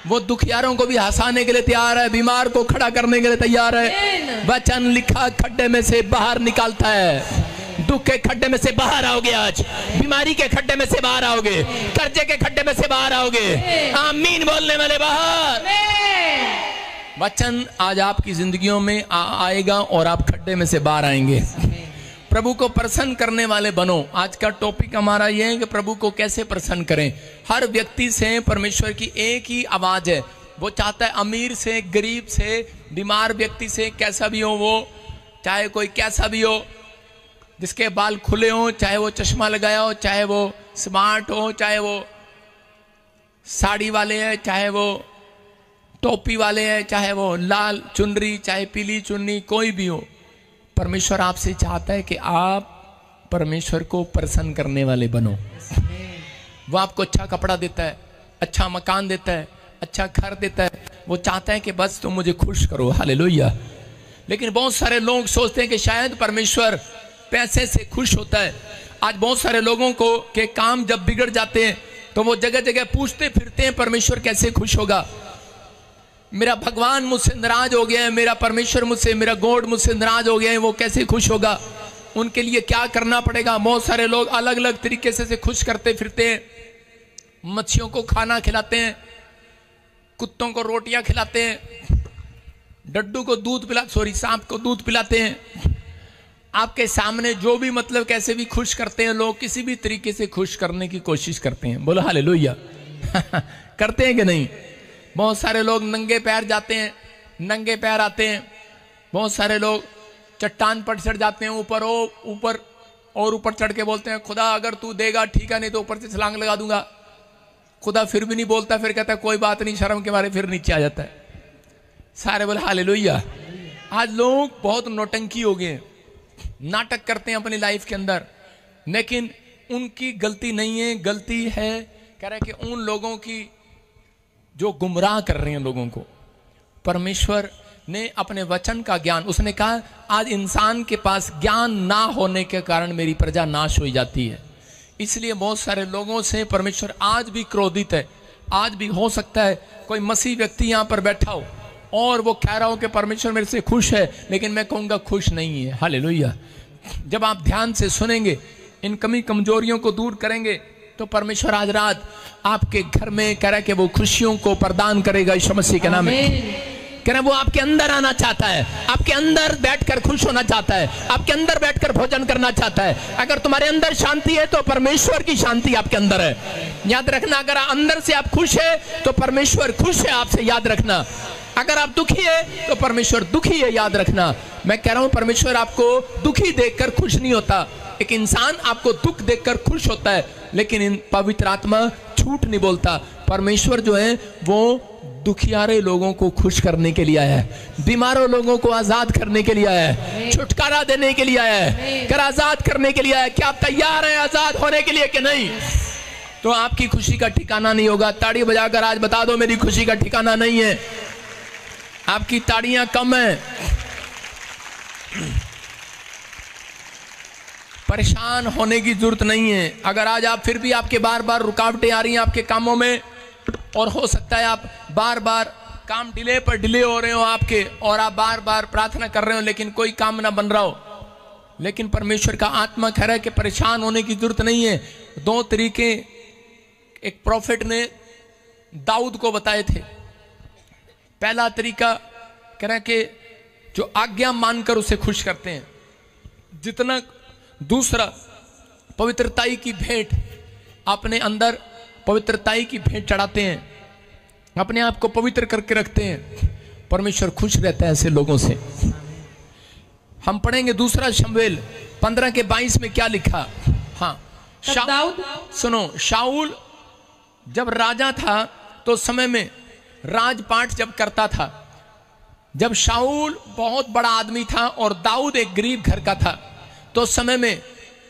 B: वो दुखियारों को भी हंसाने के लिए तैयार है, बीमार को खड़ा करने के लिए तैयार है। वचन लिखा खड्डे में से बाहर निकालता है। दुख के खड्डे में से बाहर आओगे, आज बीमारी के खड्डे में से बाहर आओगे, कर्जे के खड्डे में से बाहर आओगे। आमीन बोलने वाले बाहर। वचन आज आपकी जिंदगियों में आएगा और आप खड्डे में से बाहर आएंगे। प्रभु को प्रसन्न करने वाले बनो। आज का टॉपिक हमारा यह है कि प्रभु को कैसे प्रसन्न करें। हर व्यक्ति से परमेश्वर की एक ही आवाज है, वो चाहता है अमीर से, गरीब से, बीमार व्यक्ति से, कैसा भी हो वो, चाहे कोई कैसा भी हो, जिसके बाल खुले हो, चाहे वो चश्मा लगाया हो, चाहे वो स्मार्ट हो, चाहे वो साड़ी वाले हैं, चाहे वो टोपी वाले हैं, चाहे वो लाल चुनरी, चाहे पीली चुन्नी, कोई भी हो। परमेश्वर आपसे चाहता है कि आप परमेश्वर को प्रसन्न करने वाले बनो। वो आपको अच्छा कपड़ा देता है, अच्छा मकान देता है, अच्छा घर देता है। वो चाहता है कि बस तुम मुझे खुश करो। हालेलुया। लेकिन बहुत सारे लोग सोचते हैं कि शायद परमेश्वर पैसे से खुश होता है। आज बहुत सारे लोगों को के काम जब बिगड़ जाते हैं तो वो जगह जगह पूछते फिरते हैं परमेश्वर कैसे खुश होगा। मेरा भगवान मुझसे नाराज हो गया है, मेरा परमेश्वर मुझसे, मेरा गॉड मुझसे नाराज हो गया है, वो कैसे खुश होगा? उनके लिए क्या करना पड़ेगा? बहुत सारे लोग अलग अलग तरीके से खुश करते फिरते हैं। मच्छियों को खाना खिलाते हैं, कुत्तों को रोटियां खिलाते हैं, डड्डू को दूध सांप को दूध पिलाते हैं। आपके सामने जो भी मतलब कैसे भी खुश करते हैं लोग, किसी भी तरीके से खुश करने की कोशिश करते हैं। बोलो हालेलुया। करते हैं कि नहीं? बहुत सारे लोग नंगे पैर जाते हैं, नंगे पैर आते हैं। बहुत सारे लोग चट्टान पर चढ़ जाते हैं, ऊपर चढ़ के बोलते हैं खुदा अगर तू देगा ठीक है, नहीं तो ऊपर से छलांग लगा दूंगा। खुदा फिर भी नहीं बोलता, फिर कहता है कोई बात नहीं, शर्म के मारे फिर नीचे आ जाता है। सारे बोले हालेलुया। आज लोग बहुत नौटंकी हो गए, नाटक करते हैं अपनी लाइफ के अंदर, लेकिन उनकी गलती नहीं है, गलती है कह रहे कि उन लोगों की जो गुमराह कर रहे हैं लोगों को। परमेश्वर ने अपने वचन का ज्ञान, उसने कहा आज इंसान के पास ज्ञान ना होने के कारण मेरी प्रजा नाश हो जाती है। इसलिए बहुत सारे लोगों से परमेश्वर आज भी क्रोधित है। आज भी हो सकता है कोई मसीह व्यक्ति यहाँ पर बैठा हो और वो कह रहा हो कि परमेश्वर मेरे से खुश है, लेकिन मैं कहूँगा खुश नहीं है। हालेलुया। जब आप ध्यान से सुनेंगे, इन कमी कमजोरियों को दूर करेंगे, तो परमेश्वर आज रात आपके घर में कह रहा है कि वो खुशियों को प्रदान करेगा यीशु मसीह के नाम में। कह रहा वो आपके अंदर आना चाहता है, आपके अंदर बैठकर खुश होना चाहता है, आपके अंदर बैठकर भोजन करना चाहता है। अगर तुम्हारे अंदर शांति है तो परमेश्वर की शांति आपके अंदर है। याद रखना, अगर अंदर से आप खुश है तो परमेश्वर खुश है आपसे। याद रखना, अगर आप दुखी है तो परमेश्वर दुखी है। याद रखना, मैं कह रहा हूं परमेश्वर आपको दुखी देखकर खुश नहीं होता। एक इंसान आपको दुख देखकर खुश होता है, लेकिन इन पवित्र आत्मा झूठ नहीं बोलता। परमेश्वर जो है वो दुखियारे लोगों को खुश करने के लिए आया है, बीमारों लोगों को आजाद करने के लिए आया है, छुटकारा देने के लिए आया है, कर आजाद करने के लिए आया है। क्या आप तैयार हैं आजाद होने के लिए कि नहीं? तो आपकी खुशी का ठिकाना नहीं होगा। ताड़ी बजाकर आज बता दो मेरी खुशी का ठिकाना नहीं है। आपकी ताड़ियां कम है। परेशान होने की जरूरत नहीं है। अगर आज आप फिर भी आपके बार बार रुकावटें आ रही हैं आपके कामों में, और हो सकता है आप बार बार काम डिले पर डिले हो रहे हो आपके, और आप बार बार प्रार्थना कर रहे हो लेकिन कोई काम ना बन रहा हो, लेकिन परमेश्वर का आत्मा कह रहा है कि परेशान होने की जरूरत नहीं है। दो तरीके एक प्रॉफिट ने दाऊद को बताए थे। पहला तरीका कह रहा है कि जो आज्ञा मानकर उसे खुश करते हैं जितना। दूसरा पवित्रताई की भेंट, अपने अंदर पवित्रताई की भेंट चढ़ाते हैं, अपने आप को पवित्र करके रखते हैं। परमेश्वर खुश रहता है ऐसे लोगों से। हम पढ़ेंगे दूसरा शमूएल 15:22 में क्या लिखा। हाँ, सुनो, शाऊल जब राजा था तो समय में राजपाट जब करता था, जब शाऊल बहुत बड़ा आदमी था और दाऊद एक गरीब घर का था, तो समय में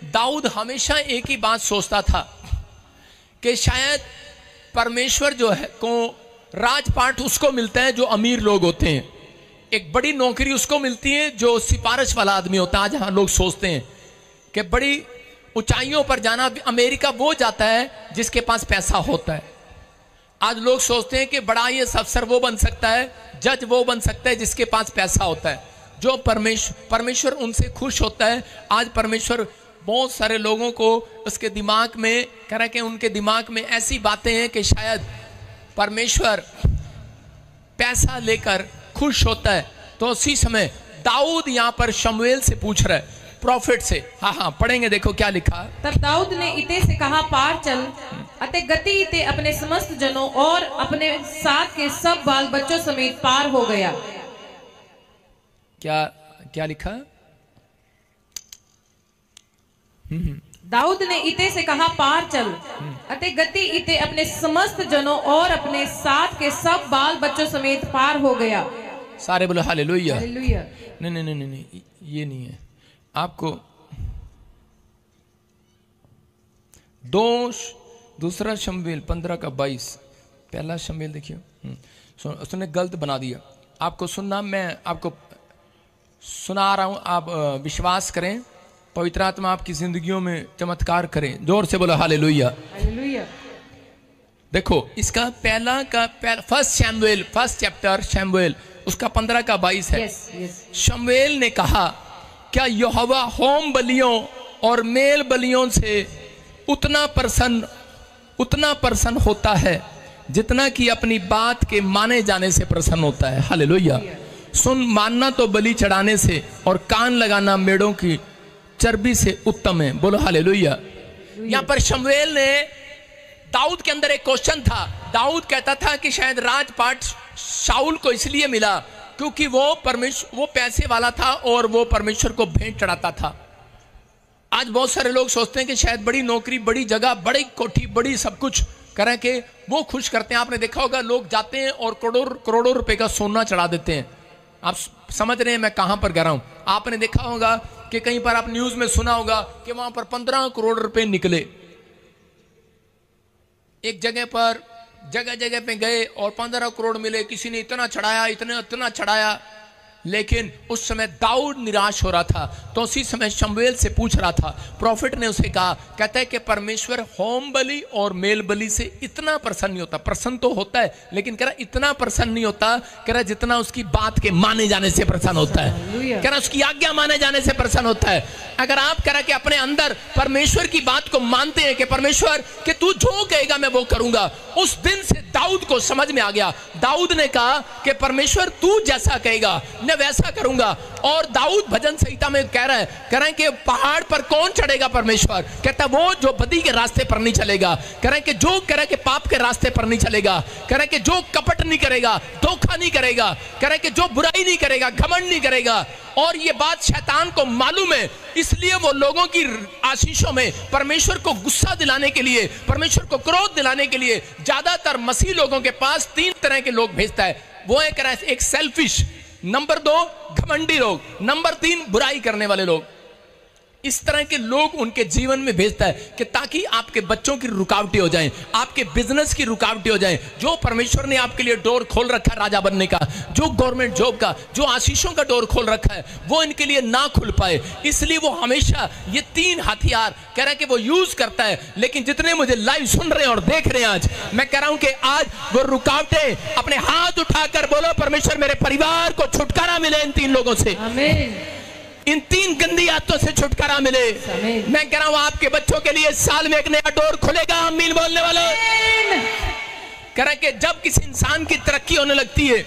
B: दाऊद हमेशा एक ही बात सोचता था कि शायद परमेश्वर जो है को राजपाट उसको मिलता है जो अमीर लोग होते हैं, एक बड़ी नौकरी उसको मिलती है जो सिफारिश वाला आदमी होता है। आज हाँ लोग सोचते हैं कि बड़ी ऊंचाइयों पर जाना अमेरिका वो जाता है जिसके पास पैसा होता है। आज लोग सोचते हैं कि बड़ा ये अफसर वो बन सकता है, जज वो बन सकता है जिसके पास पैसा होता है। जो परमेश्वर उनसे खुश होता है। आज परमेश्वर बहुत सारे लोगों को उसके दिमाग में कह रहा है कि उनके दिमाग में ऐसी बातें हैं कि शायद परमेश्वर पैसा लेकर खुश होता है। तो उसी समय दाऊद यहाँ पर शमूएल से पूछ रहा है, प्रॉफिट से। हाँ, पढ़ेंगे, देखो क्या लिखा।
C: तब दाऊद ने इते से कहा, पार चल अते गति इते अपने समस्त जनों और अपने साथ के सब बाल बच्चों समेत पार हो गया।
B: क्या लिखा?
C: दाऊद ने इते से कहा, पार चल अते गति इते अपने समस्त जनों और अपने साथ के सब बाल बच्चों समेत पार हो गया।
B: सारे बोलो हालेलुया।
C: हालेलुया।
B: नहीं, ये नहीं है। आपको दूसरा शमूएल 15:22, पहला शमूएल देखिए। उसने गलत बना दिया। आपको सुनना, मैं आपको सुना रहा हूं, आप विश्वास करें। पवित्र आत्मा आपकी जिंदगियों में चमत्कार करें। जोर से बोलो हालेलुया।
C: हालेलुया।
B: देखो इसका फर्स्ट चैप्टर शमूएल उसका 15:22 है। शमूएल ने कहा, क्या यहोवा होम बलियों और मेल बलियों से उतना प्रसन्न होता है जितना कि अपनी बात के माने जाने से प्रसन्न होता है। हालेलुया। सुन, मानना तो बलि चढ़ाने से और कान लगाना मेढ़ों की चर्बी से उत्तम है। बोलो हालेलुया। यहाँ पर शमूएल ने, दाऊद के अंदर एक क्वेश्चन था, दाऊद कहता था कि शायद राजपाट शाऊल को इसलिए मिला क्योंकि वो पैसे वाला था और वो परमेश्वर को भेंट चढ़ाता था। आज बहुत सारे लोग सोचते हैं कि शायद बड़ी नौकरी, बड़ी जगह, बड़ी कोठी, बड़ी सब कुछ करें कि वो खुश करते हैं। आपने देखा होगा लोग जाते हैं और करोड़ों रुपए का सोना चढ़ा देते हैं। आप समझ रहे हैं मैं कहां पर कह रहा हूं? आपने देखा होगा कि कहीं पर आप न्यूज में सुना होगा कि वहां पर 15 करोड़ रुपए निकले। एक जगह पर जगह जगह पे गए और 15 करोड़ मिले, किसी ने इतना चढ़ाया, इतना चढ़ाया, लेकिन उस समय दाऊद निराश हो रहा था। तो उसी समय शमूएल से पूछ रहा था, प्रॉफिट ने उसे कहा, कहता है कि परमेश्वर होम बलि और मेल बलि से इतना प्रसन्न नहीं होता। प्रसन्न तो होता है, लेकिन कह रहा इतना प्रसन्न नहीं होता, कह रहा जितना उसकी बात के माने जाने से प्रसन्न होता है, कह रहा उसकी आज्ञा माने जाने से प्रसन्न होता है। अगर आप कह रहा कि अपने अंदर परमेश्वर की बात को मानते हैं कि परमेश्वर कि तू जो कहेगा मैं वो करूंगा, उस दिन से दाऊद को समझ में आ गया। दाऊद ने कहा कि परमेश्वर तू जैसा कहेगा मैं वैसा करूंगा। और दाऊद भजन संहिता में कह रहा है कि पहाड़ पर कौन चढ़ेगा? परमेश्वर। कहता वो जो बदी के रास्ते पर नहीं चलेगा, कह रहा है कि जो कह रहा है कि पाप के रास्ते पर नहीं चलेगा, कह रहा है कि जो कपट नहीं करेगा, धोखा नहीं करेगा, कह रहा है कि जो बुराई नहीं करेगा, घमंड नहीं करेगा। और ये बात शैतान को मालूम है, इसलिए वो लोगों की आशीषों में परमेश्वर को गुस्सा दिलाने के लिए, परमेश्वर को क्रोध दिलाने के लिए ज्यादातर मसीह लोगों के पास 3 तरह के लोग भेजता है। वो है कह रहा है एक सेल्फिश, नंबर 2 घमंडी लोग, नंबर 3 बुराई करने वाले लोग। इस तरह के लोग उनके जीवन में भेजता है कि ताकि आपके बच्चों की रुकावटें हो जाएं, आपके बिजनेस की रुकावटें हो जाएं। जो परमेश्वर ने आपके लिए डोर खोल रखा है राजा बनने का, जो गवर्नमेंट जॉब का, जो आशीषों का डोर खोल रखा है, वो इनके लिए ना खुल पाए। इसलिए वो हमेशा ये 3 हथियार कह रहा है कि वो यूज करता है। लेकिन जितने मुझे लाइव सुन रहे हैं और देख रहे हैं, आज मैं कह रहा हूं कि आज वो रुकावटें अपने हाथ उठाकर बोलो, परमेश्वर मेरे परिवार को छुटकारा मिले इन 3 लोगों से, इन 3 गंदी आदतों से छुटकारा मिले। मैं कह रहा हूं आपके बच्चों के लिए साल में एक नया डोर खुलेगा। आमीन बोलने वाले। कह रहा है कि जब किसी इंसान की तरक्की होने लगती है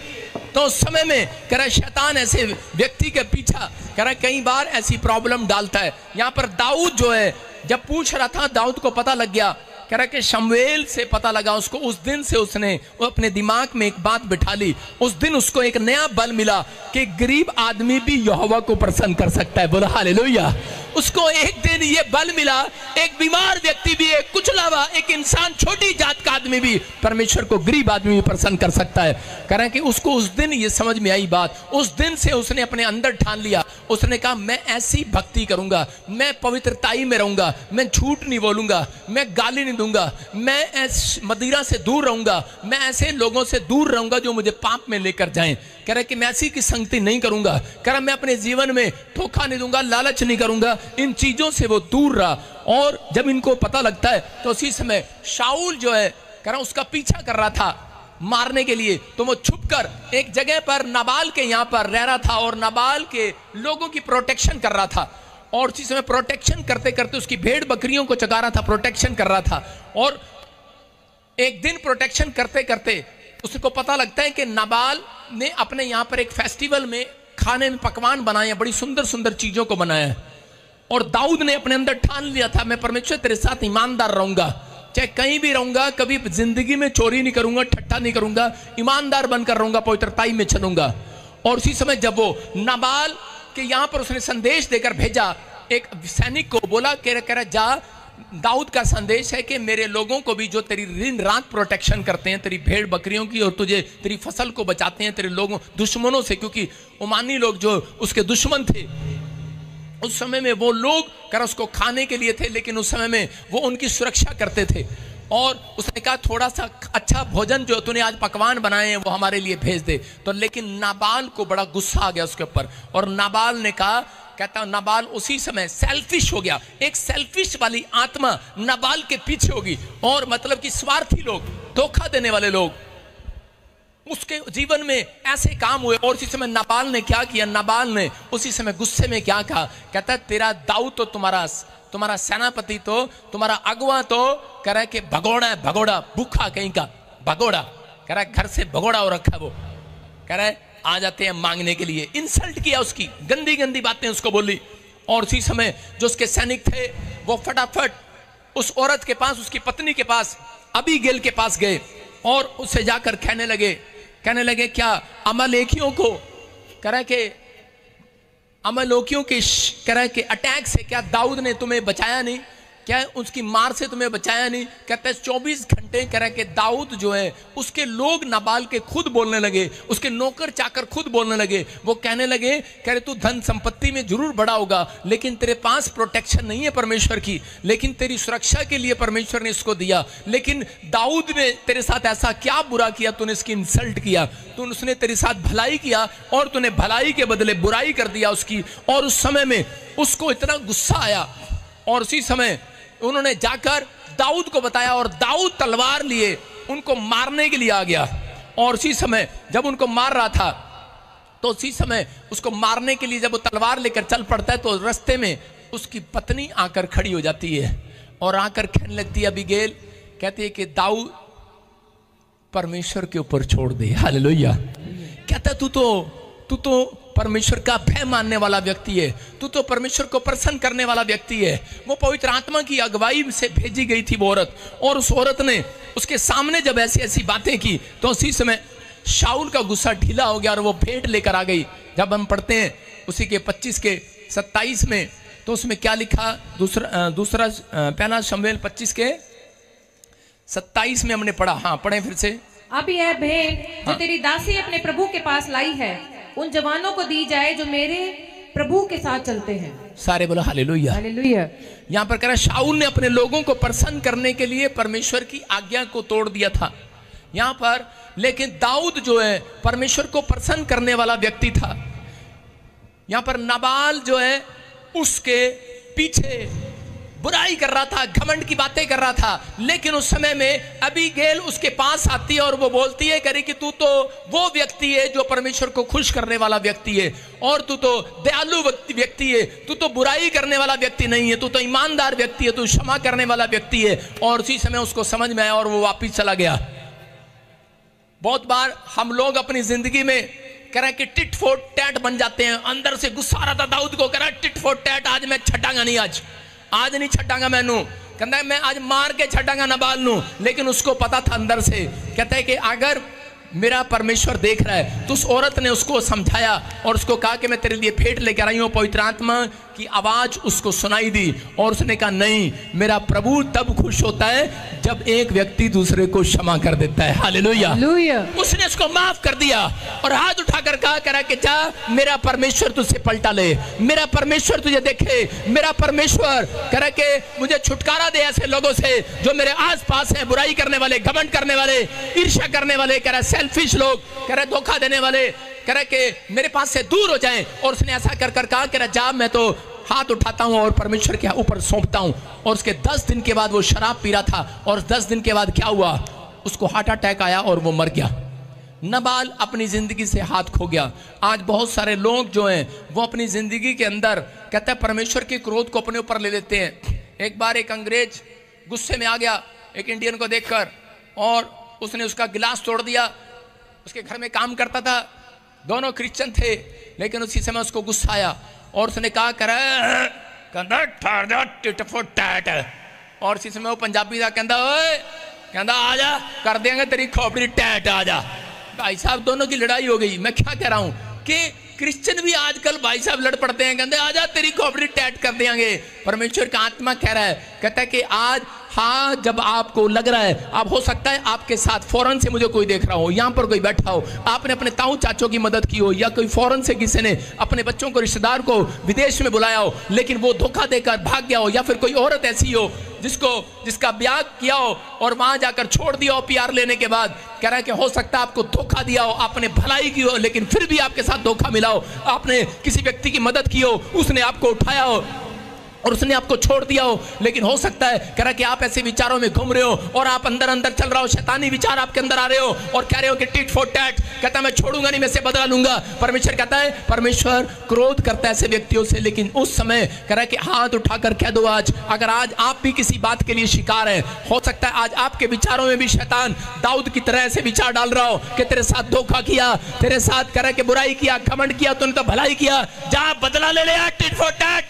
B: तो उस समय में कह रहा है शैतान ऐसे व्यक्ति के पीछा कह रहा है कई बार ऐसी प्रॉब्लम डालता है। यहां पर दाऊद जो है जब पूछ रहा था, दाऊद को पता लग गया, कह रहा कि शमूएल से पता लगा उसको। उस दिन से उसने वो अपने दिमाग में एक बात बिठा ली। उस दिन उसको एक नया बल मिला कि गरीब आदमी भी यहोवा को प्रसन्न कर सकता है। बोलो हालेलुया। उसको एक दिन ये बल मिला, एक बीमार व्यक्ति भी, एक कुचला हुआ एक इंसान, छोटी जात का आदमी भी परमेश्वर को गरीब आदमी भी प्रसन्न कर सकता है। कह रहे हैं कि उसको उस दिन ये समझ में आई बात। उस दिन से उसने अपने अंदर ठान लिया, उसने कहा मैं ऐसी भक्ति करूंगा, मैं पवित्रताई में रहूंगा, मैं झूठ नहीं बोलूंगा, मैं गाली नहीं दूंगा, मैं मदिरा से दूर रहूंगा, मैं ऐसे लोगों से दूर रहूंगा जो मुझे पाप में लेकर जाएं। कह रहे कि मैं ऐसी की संगति नहीं करूंगा। कह रहा मैं अपने जीवन में धोखा नहीं दूंगा, लालच नहीं करूंगा। इन चीजों से वो दूर रहा। और जब इनको पता लगता है तो उसी समय शाऊल जो है कह रहा उसका पीछा कर रहा था मारने के लिए, तो वो छुपकर एक जगह पर नाबाल के यहां पर रह रहा था और नाबाल के लोगों की प्रोटेक्शन कर रहा था। और उसी समय प्रोटेक्शन करते करते उसकी भेड़ बकरियों को चगा रहा था, प्रोटेक्शन कर रहा था। और एक दिन प्रोटेक्शन करते करते उसको पता लगता है कि नाबाल ने अपने यहां पर एक फेस्टिवल में खाने में पकवान बनाए, बड़ी सुंदर सुंदर चीजों को बनाया है। और दाऊद ने अपने अंदर ठान लिया था मैं परमेश्वर तेरे साथ ईमानदार रहूंगा, चाहे कहीं भी रहूंगा, कभी जिंदगी में चोरी नहीं करूंगा, ठट्ठा नहीं करूंगा, ईमानदार बनकर रहूंगा, पवित्रताई में चलूंगा। और उसी समय जब वो नाबाल के यहां पर उसने संदेश देकर भेजा, एक सैनिक को बोला कह रहा जा, दाऊद का संदेश है कि मेरे लोगों को भी जो तेरी दिन रात प्रोटेक्शन करते हैं, तेरी भेड़ बकरियों की, और तुझे तेरी फसल को बचाते हैं तेरे लोगों दुश्मनों से, क्योंकि उमानी लोग जो उसके दुश्मन थे उस समय में, वो लोग कर उसको खाने के लिए थे, लेकिन उस समय में वो उनकी सुरक्षा करते थे। और उसने कहा थोड़ा सा अच्छा भोजन जो तूने आज पकवान बनाए हैं वो हमारे लिए भेज दे। तो लेकिन नाबाल को बड़ा गुस्सा आ गया उसके ऊपर, और नाबाल ने कहा, कहता नाबाल उसी समय सेल्फिश हो गया। एक सेल्फिश वाली आत्मा नाबाल के पीछे होगी, और मतलब कि स्वार्थी लोग, धोखा देने वाले लोग, उसके जीवन में ऐसे काम हुए। और उसी समय नाबाल ने क्या किया, नाबाल ने उसी समय गुस्से में क्या कहा, कहता तेरा दाऊद तो तुम्हारा सेनापति तो, तुम्हारा अगवा तो कह रहा है कि भगोड़ा है, भगोड़ा, भूखा कहीं का भगोड़ा, कह रहा है घर से भगोड़ा हो रखा है वो, कह रहा है आ जाते हैं मांगने के लिए। इंसल्ट किया, उसकी गंदी गंदी बातें उसको बोली। और उसी समय जो उसके सैनिक थे वो फटाफट उस औरत के पास, उसकी पत्नी के पास, अबीगेल के पास गए। और उससे जाकर कहने लगे क्या अमालेकियों को कह रहा कि अमालेकियों के कह रहा कि अटैक से क्या दाऊद ने तुम्हें बचाया नहीं, क्या उसकी मार से तुम्हें बचाया नहीं। कहते हैं 24 घंटे कह रहा कि दाऊद जो है उसके लोग नाबाल के खुद बोलने लगे, उसके नौकर चाकर खुद बोलने लगे। वो कहने लगे कह रहे तू धन संपत्ति में जरूर बड़ा होगा लेकिन तेरे पास प्रोटेक्शन नहीं है परमेश्वर की, लेकिन तेरी सुरक्षा के लिए परमेश्वर ने इसको दिया। लेकिन दाऊद ने तेरे साथ ऐसा क्या बुरा किया, तूने इसकी इंसल्ट किया, उसने तेरे साथ भलाई किया और तूने भलाई के बदले बुराई कर दिया उसकी। और उस समय में उसको इतना गुस्सा आया और उसी समय उन्होंने जाकर दाऊद को बताया और दाऊद तलवार लिए उनको मारने के लिए आ गया। और उसी समय जब उनको मार रहा था तो उसी समय उसको मारने के लिए जब वो तलवार लेकर चल पड़ता है तो रास्ते में उसकी पत्नी आकर खड़ी हो जाती है और आकर कहने लगती है अबीगैल, कहती है कि दाऊद परमेश्वर के ऊपर छोड़ दे। हालेलुया। कहता तू तो परमेश्वर का भय मानने वाला व्यक्ति है, तू तो परमेश्वर को प्रसन्न करने वाला व्यक्ति है। वो पवित्र आत्मा की अगुवाई से भेजी गई थी वो औरत, और उस औरत ने उसके सामने जब ऐसी ऐसी बातें की तो उसी समय शाऊल का गुस्सा ढीला हो गया और वो भेंट लेकर आ गई। जब हम पढ़ते हैं उसी के 25 के 27 में तो उसमें क्या लिखा, दूसरा पहला शमूएल 25 के 27 में हमने पढ़ा। हाँ पढ़े फिर से।
C: अब यह भेंट जो तेरी दासी अपने प्रभु के पास लाई है उन जवानों को दी जाए जो मेरे प्रभु के साथ चलते हैं।
B: सारे बोलो हालेलुया।
C: हालेलुया।
B: यहाँ पर कह रहा शाऊल ने अपने लोगों को प्रसन्न करने के लिए परमेश्वर की आज्ञा को तोड़ दिया था यहाँ पर, लेकिन दाऊद जो है परमेश्वर को प्रसन्न करने वाला व्यक्ति था। यहाँ पर नाबाल जो है उसके पीछे बुराई कर रहा था, घमंड की बातें कर रहा था। लेकिन उस समय में अबीगैल उसके पास आती है और वो बोलती है करे कि तू तो वो व्यक्ति है जो परमेश्वर को खुश करने वाला व्यक्ति है, और तू तो दयालु व्यक्ति है, तू तो बुराई करने वाला व्यक्ति नहीं है, तू तो ईमानदार व्यक्ति है, तू क्षमा करने वाला व्यक्ति है। और उसी समय उसको समझ में आया और वो वापिस चला गया। बहुत बार हम लोग अपनी जिंदगी में कह रहे कि टिट फॉर टैट बन जाते हैं। अंदर से गुस्सा आ रहा था दाऊद को, कह रहा टिट फॉर टैट, आज मैं छटांगा नहीं, आज नहीं छटांगा मैनू, कहता है मैं आज मार के छटांगा नबाल नू। लेकिन उसको पता था अंदर से, कहता है कि अगर मेरा परमेश्वर देख रहा है तो उस औरत ने उसको समझाया और उसको कहा कि मैं तेरे लिए भेंट लेकर आई हूँ। पवित्र आत्मा की आवाज उसको सुनाई दी और उसने कहा नहीं, मेरा प्रभु तब खुश होता है जब एक व्यक्ति दूसरे को क्षमा कर देता है। हालेलुया। उसने उसको माफ कर दिया और हाथ उठाकर कहा करा कि जा मेरा परमेश्वर तुझसे पलटा ले, मेरा परमेश्वर तुझे देखे, मेरा परमेश्वर करा के मुझे छुटकारा दे ऐसे लोगों से जो मेरे आस पास हैं, बुराई करने वाले, घमंड करने वाले, ईर्ष्या करने वाले, कह रहा सेल्फिश लोग, कह रहा धोखा देने वाले, कह रहा कि मेरे पास से दूर हो जाएं। और उसने ऐसा कर कर कहा, कह रहा जा मैं तो हाथ उठाता हूं और परमेश्वर के ऊपर सौंपता हूं। और उसके 10 दिन के बाद वो शराब पी रहा था और 10 दिन के बाद क्या हुआ, उसको हार्ट अटैक आया और वो मर गया। नबाल अपनी जिंदगी से हाथ खो गया। आज बहुत सारे लोग जो हैं वो अपनी जिंदगी के अंदर कहते हैं परमेश्वर के क्रोध को अपने ऊपर ले लेते हैं। एक बार एक अंग्रेज गुस्से में आ गया एक इंडियन को देखकर और उसने उसका गिलास तोड़ दिया। उसके घर में काम करता था, दोनों क्रिश्चियन थे, लेकिन उसी समय उसको गुस्सा आया और उसने कहा और इसी समय वो पंजाबी था, कहता आजा कर देंगे तेरी खोपड़ी टैट, आजा। भाई साहब दोनों की लड़ाई हो गई। मैं क्या कह रहा हूं कि क्रिश्चियन भी आजकल भाई साहब लड़ पड़ते हैं, कहते आजा तेरी खोपड़ी टैट कर देंगे। परमेश्वर का आत्मा कह रहा है, कहता है कि आज हाँ जब आपको लग रहा है, आप हो सकता है आपके साथ फौरन से मुझे कोई देख रहा हो, यहाँ पर कोई बैठा हो, आपने अपने ताऊ चाचों की मदद की हो, या कोई फौरन से किसी ने अपने बच्चों को, रिश्तेदार को विदेश में बुलाया हो, लेकिन वो धोखा देकर भाग गया हो, या फिर कोई औरत ऐसी हो जिसका ब्याह किया हो और वहां जाकर छोड़ दिया हो पीआर लेने के बाद। कह रहा है कि हो सकता है आपको धोखा दिया हो, आपने भलाई की हो लेकिन फिर भी आपके साथ धोखा मिला हो, आपने किसी व्यक्ति की मदद की हो, उसने आपको उठाया हो और उसने आपको छोड़ दिया हो। लेकिन हो सकता है कह रहा कि आप ऐसे विचारों में घूम रहे हो और आप अंदर अंदर चल रहा हो, शैतानी विचार आपके अंदर आ रहे हो और कह रहे हो कि टिट फॉर टैट, कहता है मैं छोड़ूंगा नहीं, मैं से बदला लूंगा। परमेश्वर कहता है, परमेश्वर क्रोध करता है ऐसे व्यक्तियों से। लेकिन उस समय कह रहा है कि हाथ उठाकर कह दो आज, अगर आज आप भी किसी बात के लिए शिकार है, हो सकता है आज आपके विचारों में भी शैतान दाऊद की तरह ऐसे विचार डाल रहा हो कि तेरे साथ धोखा किया, तेरे साथ कह रहा है कि बुराई किया, घमंड किया, तूने तो भलाई किया, जा बदला ले ले टिट फॉर टैट।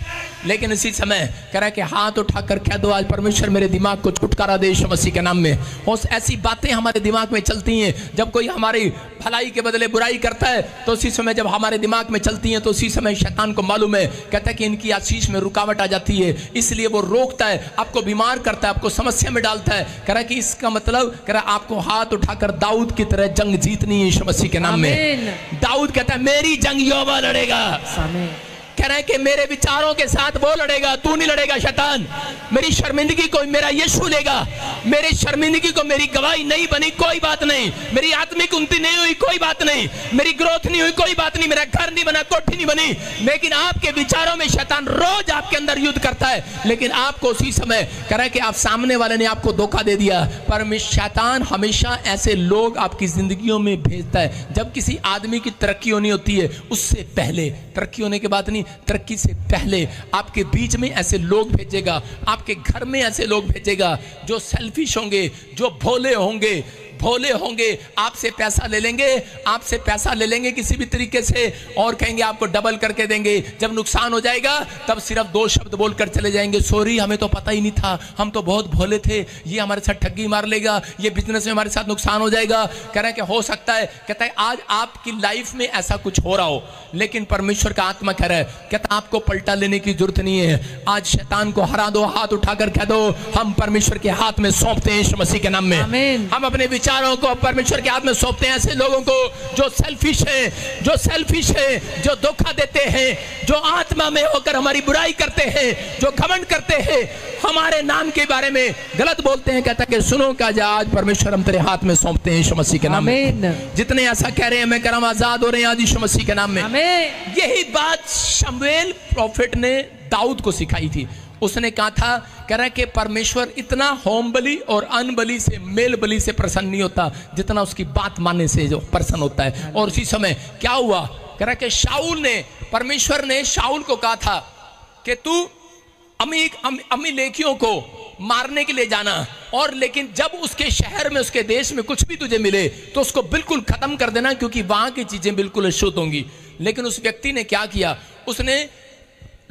B: लेकिन इसी समय कह रहा है कि हाथ उठाकर कह दो, आज परमेश्वर मेरे दिमाग को छुटकारा दे यीशु मसीह के नाम में। और ऐसी बातें हमारे दिमाग में चलती हैं, जब कोई हमारी भलाई के बदले बुराई करता है तो उसी समय जब हमारे दिमाग में चलती हैं तो उसी समय शैतान को मालूम है, कहता है कि इनकी आशीष में रुकावट आ जाती है, इसलिए वो रोकता है, आपको बीमार करता है, आपको समस्या में डालता है। कह रहा है कि इसका मतलब कह रहा है आपको हाथ उठाकर दाऊद की तरह जंग जीतनी है यीशु मसीह के नाम में। दाऊद कहता है मेरी जंग यहोवा लड़ेगा। कह रहा है कि मेरे विचारों के साथ वो लड़ेगा, तू नहीं लड़ेगा शैतान। मेरी शर्मिंदगी को मेरा यीशु लेगा, मेरी शर्मिंदगी को मेरी गवाही नहीं बनी कोई बात नहीं, मेरी आत्मिक उन्नति नहीं हुई कोई बात नहीं, मेरी ग्रोथ नहीं हुई कोई बात नहीं, मेरा घर नहीं बना, कोठी नहीं बनी, लेकिन आपके विचारों में शैतान रोज आपके अंदर युद्ध करता है। लेकिन आपको उसी समय कह रहा है कि आप सामने वाले ने आपको धोखा दे दिया। पर शैतान हमेशा ऐसे लोग आपकी जिंदगियों में भेजता है। जब किसी आदमी की तरक्की होनी होती है उससे पहले, तरक्की होने के बाद नहीं, तरक्की से पहले आपके बीच में ऐसे लोग भेजेगा, आपके घर में ऐसे लोग भेजेगा जो सेल्फिश होंगे, जो भोले होंगे, आपसे पैसा ले लेंगे, आपसे पैसा ले लेंगे किसी भी तरीके से और कहेंगे आपको डबल करके देंगे। जब नुकसान हो जाएगा तब सिर्फ 2 शब्द बोलकर चले जाएंगे, सॉरी हमें तो पता ही नहीं था, हम तो बहुत भोले थे, ये हमारे साथ ठगी मार लेगा, ये बिजनेस में हमारे साथ नुकसान हो जाएगा। कह रहा है कि हो सकता है, कहता है आज आपकी लाइफ में ऐसा कुछ हो रहा हो, लेकिन परमेश्वर का आत्मा कह रहा है, कहता आपको पलटा लेने की जरूरत नहीं है। आज शैतान को हरा दो, हाथ उठाकर कह दो हम परमेश्वर के हाथ में सौंपते हैं यीशु मसीह के नाम में। हम अपने विचारों को परमेश्वर के हाथ में सौंपते हैं। ऐसे लोगों को जो सेल्फिश है, जो धोखा देते हैं, जो आत्मा में होकर हमारी बुराई करते हैं, जो घमंड करते हैं, हमारे नाम के बारे में गलत बोलते हैं। कहता है कि सुनो का आज परमेश्वर हम तेरे हाथ में सौंपते हैं यीशु मसीह के नाम में। जितने ऐसा कह रहे हैं मैं कह रहा हूं आजाद हो रहे हैं आज यीशु मसीह के नाम में। यही बात शमूएल प्रॉफिट ने दाऊद को सिखाई थी। उसने कहा था, कह रहा है कि परमेश्वर इतना होम बलि और अन्न बलि से, मेल बलि से प्रसन्न नहीं होता जितना उसकी बात मानने से जो प्रसन्न होता है। और उसी समय क्या हुआ, कह रहा है कि परमेश्वर ने शाऊल को कहा था कि तू अमीलेकियों को मारने के लिए जाना, और लेकिन जब उसके शहर में, उसके देश में कुछ भी तुझे मिले तो उसको बिल्कुल खत्म कर देना, क्योंकि वहां की चीजें बिल्कुल अशुद्ध होंगी। लेकिन उस व्यक्ति ने क्या किया, उसने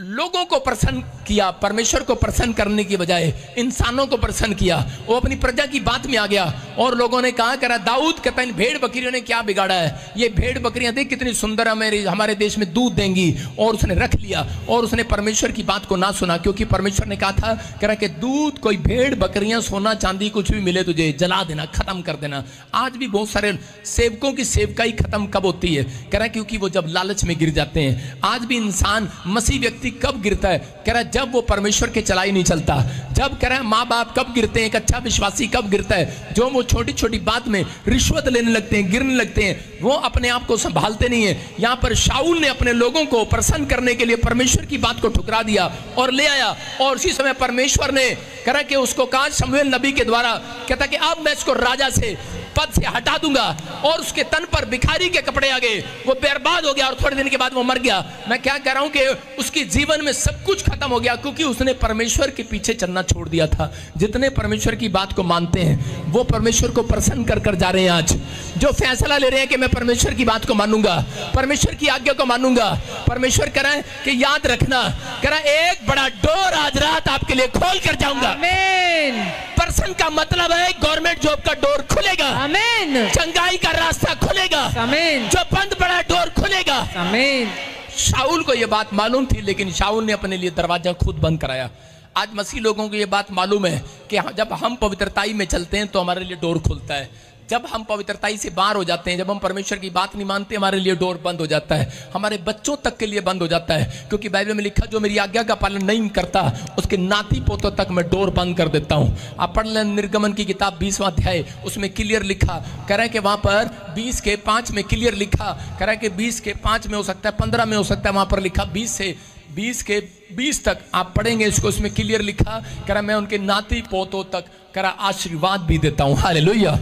B: लोगों को प्रसन्न किया, परमेश्वर को प्रसन्न करने की बजाय इंसानों को प्रसन्न किया। वो अपनी प्रजा की बात में आ गया और लोगों ने कहा, करा दाऊद कहता है भेड़ बकरियों ने क्या बिगाड़ा है, ये भेड़ बकरियां देख कितनी सुंदर हमारे देश में दूध देंगी, और उसने रख लिया और उसने परमेश्वर की बात को ना सुना, क्योंकि परमेश्वर ने कहा था, कह रहा कि दूध, कोई भेड़ बकरियां, सोना चांदी कुछ भी मिले तुझे जला देना, खत्म कर देना। आज भी बहुत सारे सेवकों की सेवकाई खत्म कब होती है, कह रहा क्योंकि वो जब लालच में गिर जाते हैं। आज भी इंसान, मसीह व्यक्ति कब गिरता है, कह रहा जब वो परमेश्वर के चलाई नहीं चलता। जब कह रहा है माँ बाप कब गिरते हैं, एक अच्छा विश्वासी कब गिरता है, जो वो छोटी छोटी बात में रिश्वत लेने लगते हैं, गिरने लगते हैं, वो अपने आप को संभालते नहीं है। यहाँ पर शाऊल ने अपने लोगों को प्रसन्न करने के लिए परमेश्वर की बात को ठुकरा दिया और ले आया, और उसी समय परमेश्वर ने कह रहा कि उसको कहा शमूएल नबी के द्वारा, कहता कि अब मैं इसको राजा से पद से हटा दूंगा, और उसके तन पर भिखारी के कपड़े आ गए, वो बर्बाद हो गया और थोड़े दिन के बाद वो मर गया। मैं क्या कह रहा हूं कि उसके जीवन में सब कुछ खत्म हो गया, क्योंकि उसने परमेश्वर के पीछे चलना छोड़ दिया था। जितने परमेश्वर की बात को मानते हैं वो परमेश्वर को प्रसन्न कर कर जा रहे हैं। आज जो फैसला ले रहे हैं कि मैं परमेश्वर की बात को मानूंगा, परमेश्वर की आज्ञा को मानूंगा, परमेश्वर कह रहा है कि याद रखना, कह रहा है एक बड़ा डोर आज रात आपके लिए खोल कर जाऊंगा। आमीन। प्रसन्न का मतलब है गवर्नमेंट जॉब का डोर खुलेगा, आमीन। चंगाई का रास्ता खुलेगा, आमीन। जो बंद पड़ा डोर खुलेगा, आमीन। शाऊल को यह बात मालूम थी, लेकिन शाऊल ने अपने लिए दरवाजा खुद बंद कराया। आज मसीह लोगों को यह बात मालूम है कि जब हम पवित्रताई में चलते हैं तो हमारे लिए डोर खुलता है। जब हम पवित्रताई से बाहर हो जाते हैं, जब हम परमेश्वर की बात नहीं मानते, हमारे लिए डोर बंद हो जाता है। हमारे बच्चों तक के लिए बंद हो जाता है, क्योंकि बाइबल में लिखा जो मेरी आज्ञा का पालन नहीं करता उसके नाती पोतों तक मैं डोर बंद कर देता हूं। आप पढ़ लें निर्गमन की किताब 20वां अध्याय, उसमें क्लियर लिखा, कह रहा है कि वहां पर 20:5 में क्लियर लिखा, कह रहा है कि 20:5 में हो सकता है, 15 में हो सकता है, वहां पर लिखा 20 तक आप पढ़ेंगे इसको, उसमें क्लियर लिखा, कह रहा मैं उनके नाती पोतों तक कह रहा आशीर्वाद भी देता हूं। हालेलुया।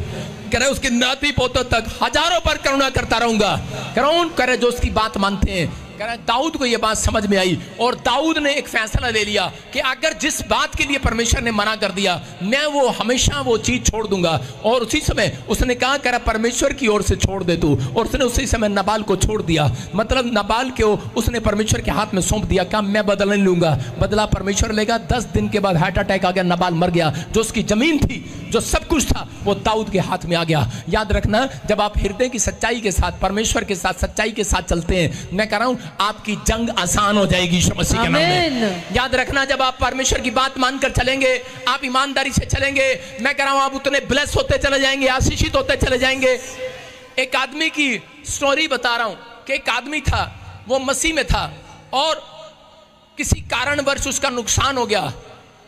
B: कह रहा उसके नाती पोतों तक हजारों पर करुणा करता रहूंगा। कह रहा जो उसकी बात मानते हैं, कह रहा है दाऊद को यह बात समझ में आई और दाऊद ने एक फैसला ले लिया कि अगर जिस बात के लिए परमेश्वर ने मना कर दिया मैं वो हमेशा वो चीज छोड़ दूंगा। और उसी समय उसने कहा कह रहा परमेश्वर की ओर से छोड़ दे तू, और उसने उसी समय नबाल को छोड़ दिया। मतलब नबाल को उसने परमेश्वर के हाथ में सौंप दिया, कहा मैं बदला नहीं लूंगा, बदला परमेश्वर लेगा। 10 दिन के बाद हार्ट अटैक आ गया, नबाल मर गया। जो उसकी जमीन थी, जो सब कुछ था, वो दाऊद के हाथ में आ गया। याद रखना, जब आप हृदय की सच्चाई के साथ, परमेश्वर के साथ, सच्चाई के साथ चलते हैं, मैं कह रहा हूं आपकी जंग आसान हो जाएगी यीशु मसीह के नाम में। याद रखना, जब आप परमेश्वर की बात मानकर चलेंगे, आप ईमानदारी से चलेंगे, मैं कह रहा हूं आप उतने ब्लेस होते चले जाएंगे, आशीषित होते चले जाएंगे। एक आदमी की स्टोरी बता रहा हूं कि एक आदमी था, वो मसीह में था और किसी कारणवश उसका नुकसान हो गया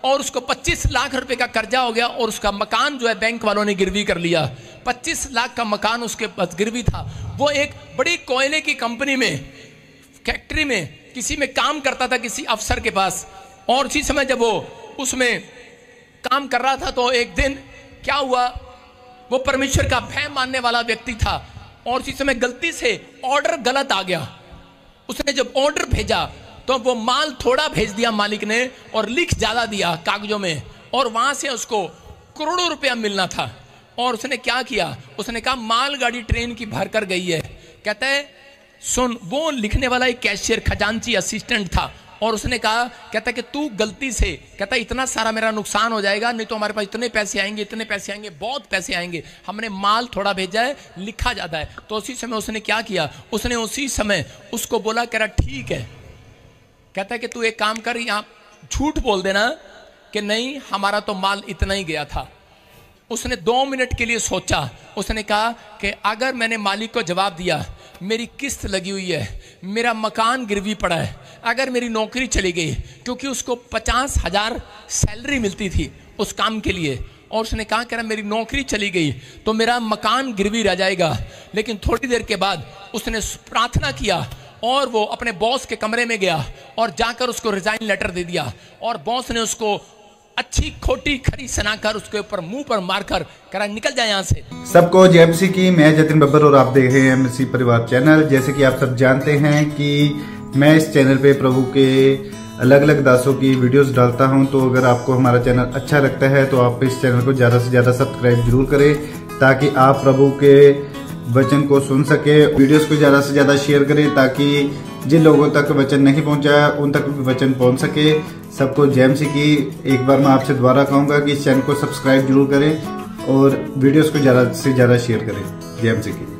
B: और उसको 25 लाख रुपए का कर्जा हो गया और उसका मकान जो है बैंक वालों ने गिरवी कर लिया। 25 लाख का मकान उसके पास गिरवी था। वो एक बड़ी कोयले की कंपनी में, फैक्ट्री में किसी में काम करता था, किसी अफसर के पास। और उसी समय जब वो उसमें काम कर रहा था तो एक दिन क्या हुआ, वो परमेश्वर का भय मानने वाला व्यक्ति था और उसी समय गलती से ऑर्डर गलत आ गया। उसने जब ऑर्डर भेजा तो वो माल थोड़ा भेज दिया मालिक ने और लिख ज्यादा दिया कागजों में, और वहां से उसको करोड़ों रुपया मिलना था। और उसने क्या किया, उसने कहा मालगाड़ी ट्रेन की भर कर गई है। कहता है सुन, वो लिखने वाला एक कैशियर, खजांची असिस्टेंट था, और उसने कहा, कहता है कि तू गलती से, कहता है इतना सारा मेरा नुकसान हो जाएगा, नहीं तो हमारे पास इतने पैसे आएंगे, इतने पैसे आएंगे, बहुत पैसे आएंगे, हमने माल थोड़ा भेजा है, लिखा ज्यादा है। तो उसी समय उसने क्या किया, उसने उसी समय उसको बोला, कह रहा ठीक है, कहता है कि तू एक काम कर, यहाँ झूठ बोल देना कि नहीं हमारा तो माल इतना ही गया था। उसने 2 मिनट के लिए सोचा, उसने कहा कि अगर मैंने मालिक को जवाब दिया मेरी किस्त लगी हुई है, मेरा मकान गिरवी पड़ा है, अगर मेरी नौकरी चली गई, क्योंकि उसको 50,000 सैलरी मिलती थी उस काम के लिए, और उसने कहा कि मेरी नौकरी चली गई तो मेरा मकान गिरवी रह जाएगा। लेकिन थोड़ी देर के बाद उसने प्रार्थना किया और वो अपने बॉस के कमरे में गया और जाकर उसको रिजाइन लेटर दे दिया, और बॉस ने उसको अच्छी खोटी खरी सुनाकर उसके ऊपर मुंह पर मारकर कहा निकल जाए यहाँ से।
A: सबको जय मसीह की, मैं जतिन बब्बर और आप देख रहे हैं मसीह परिवार चैनल। जैसे कि आप सब जानते हैं कि मैं इस चैनल पे प्रभु के अलग अलग दासों की वीडियोस डालता हूं, तो अगर आपको हमारा चैनल अच्छा लगता है तो आप इस चैनल को ज्यादा से ज्यादा सब्सक्राइब जरूर करें, ताकि आप प्रभु के वचन को सुन सके। वीडियोस को ज्यादा से ज्यादा शेयर करें ताकि जिन लोगों तक वचन नहीं पहुंचा उन तक भी वचन पहुंच सके। सबको जय मसीह की। एक बार मैं आपसे दोबारा कहूंगा कि इस चैनल को सब्सक्राइब जरूर करें और वीडियोस को ज्यादा से ज्यादा शेयर करें। जय मसीह की।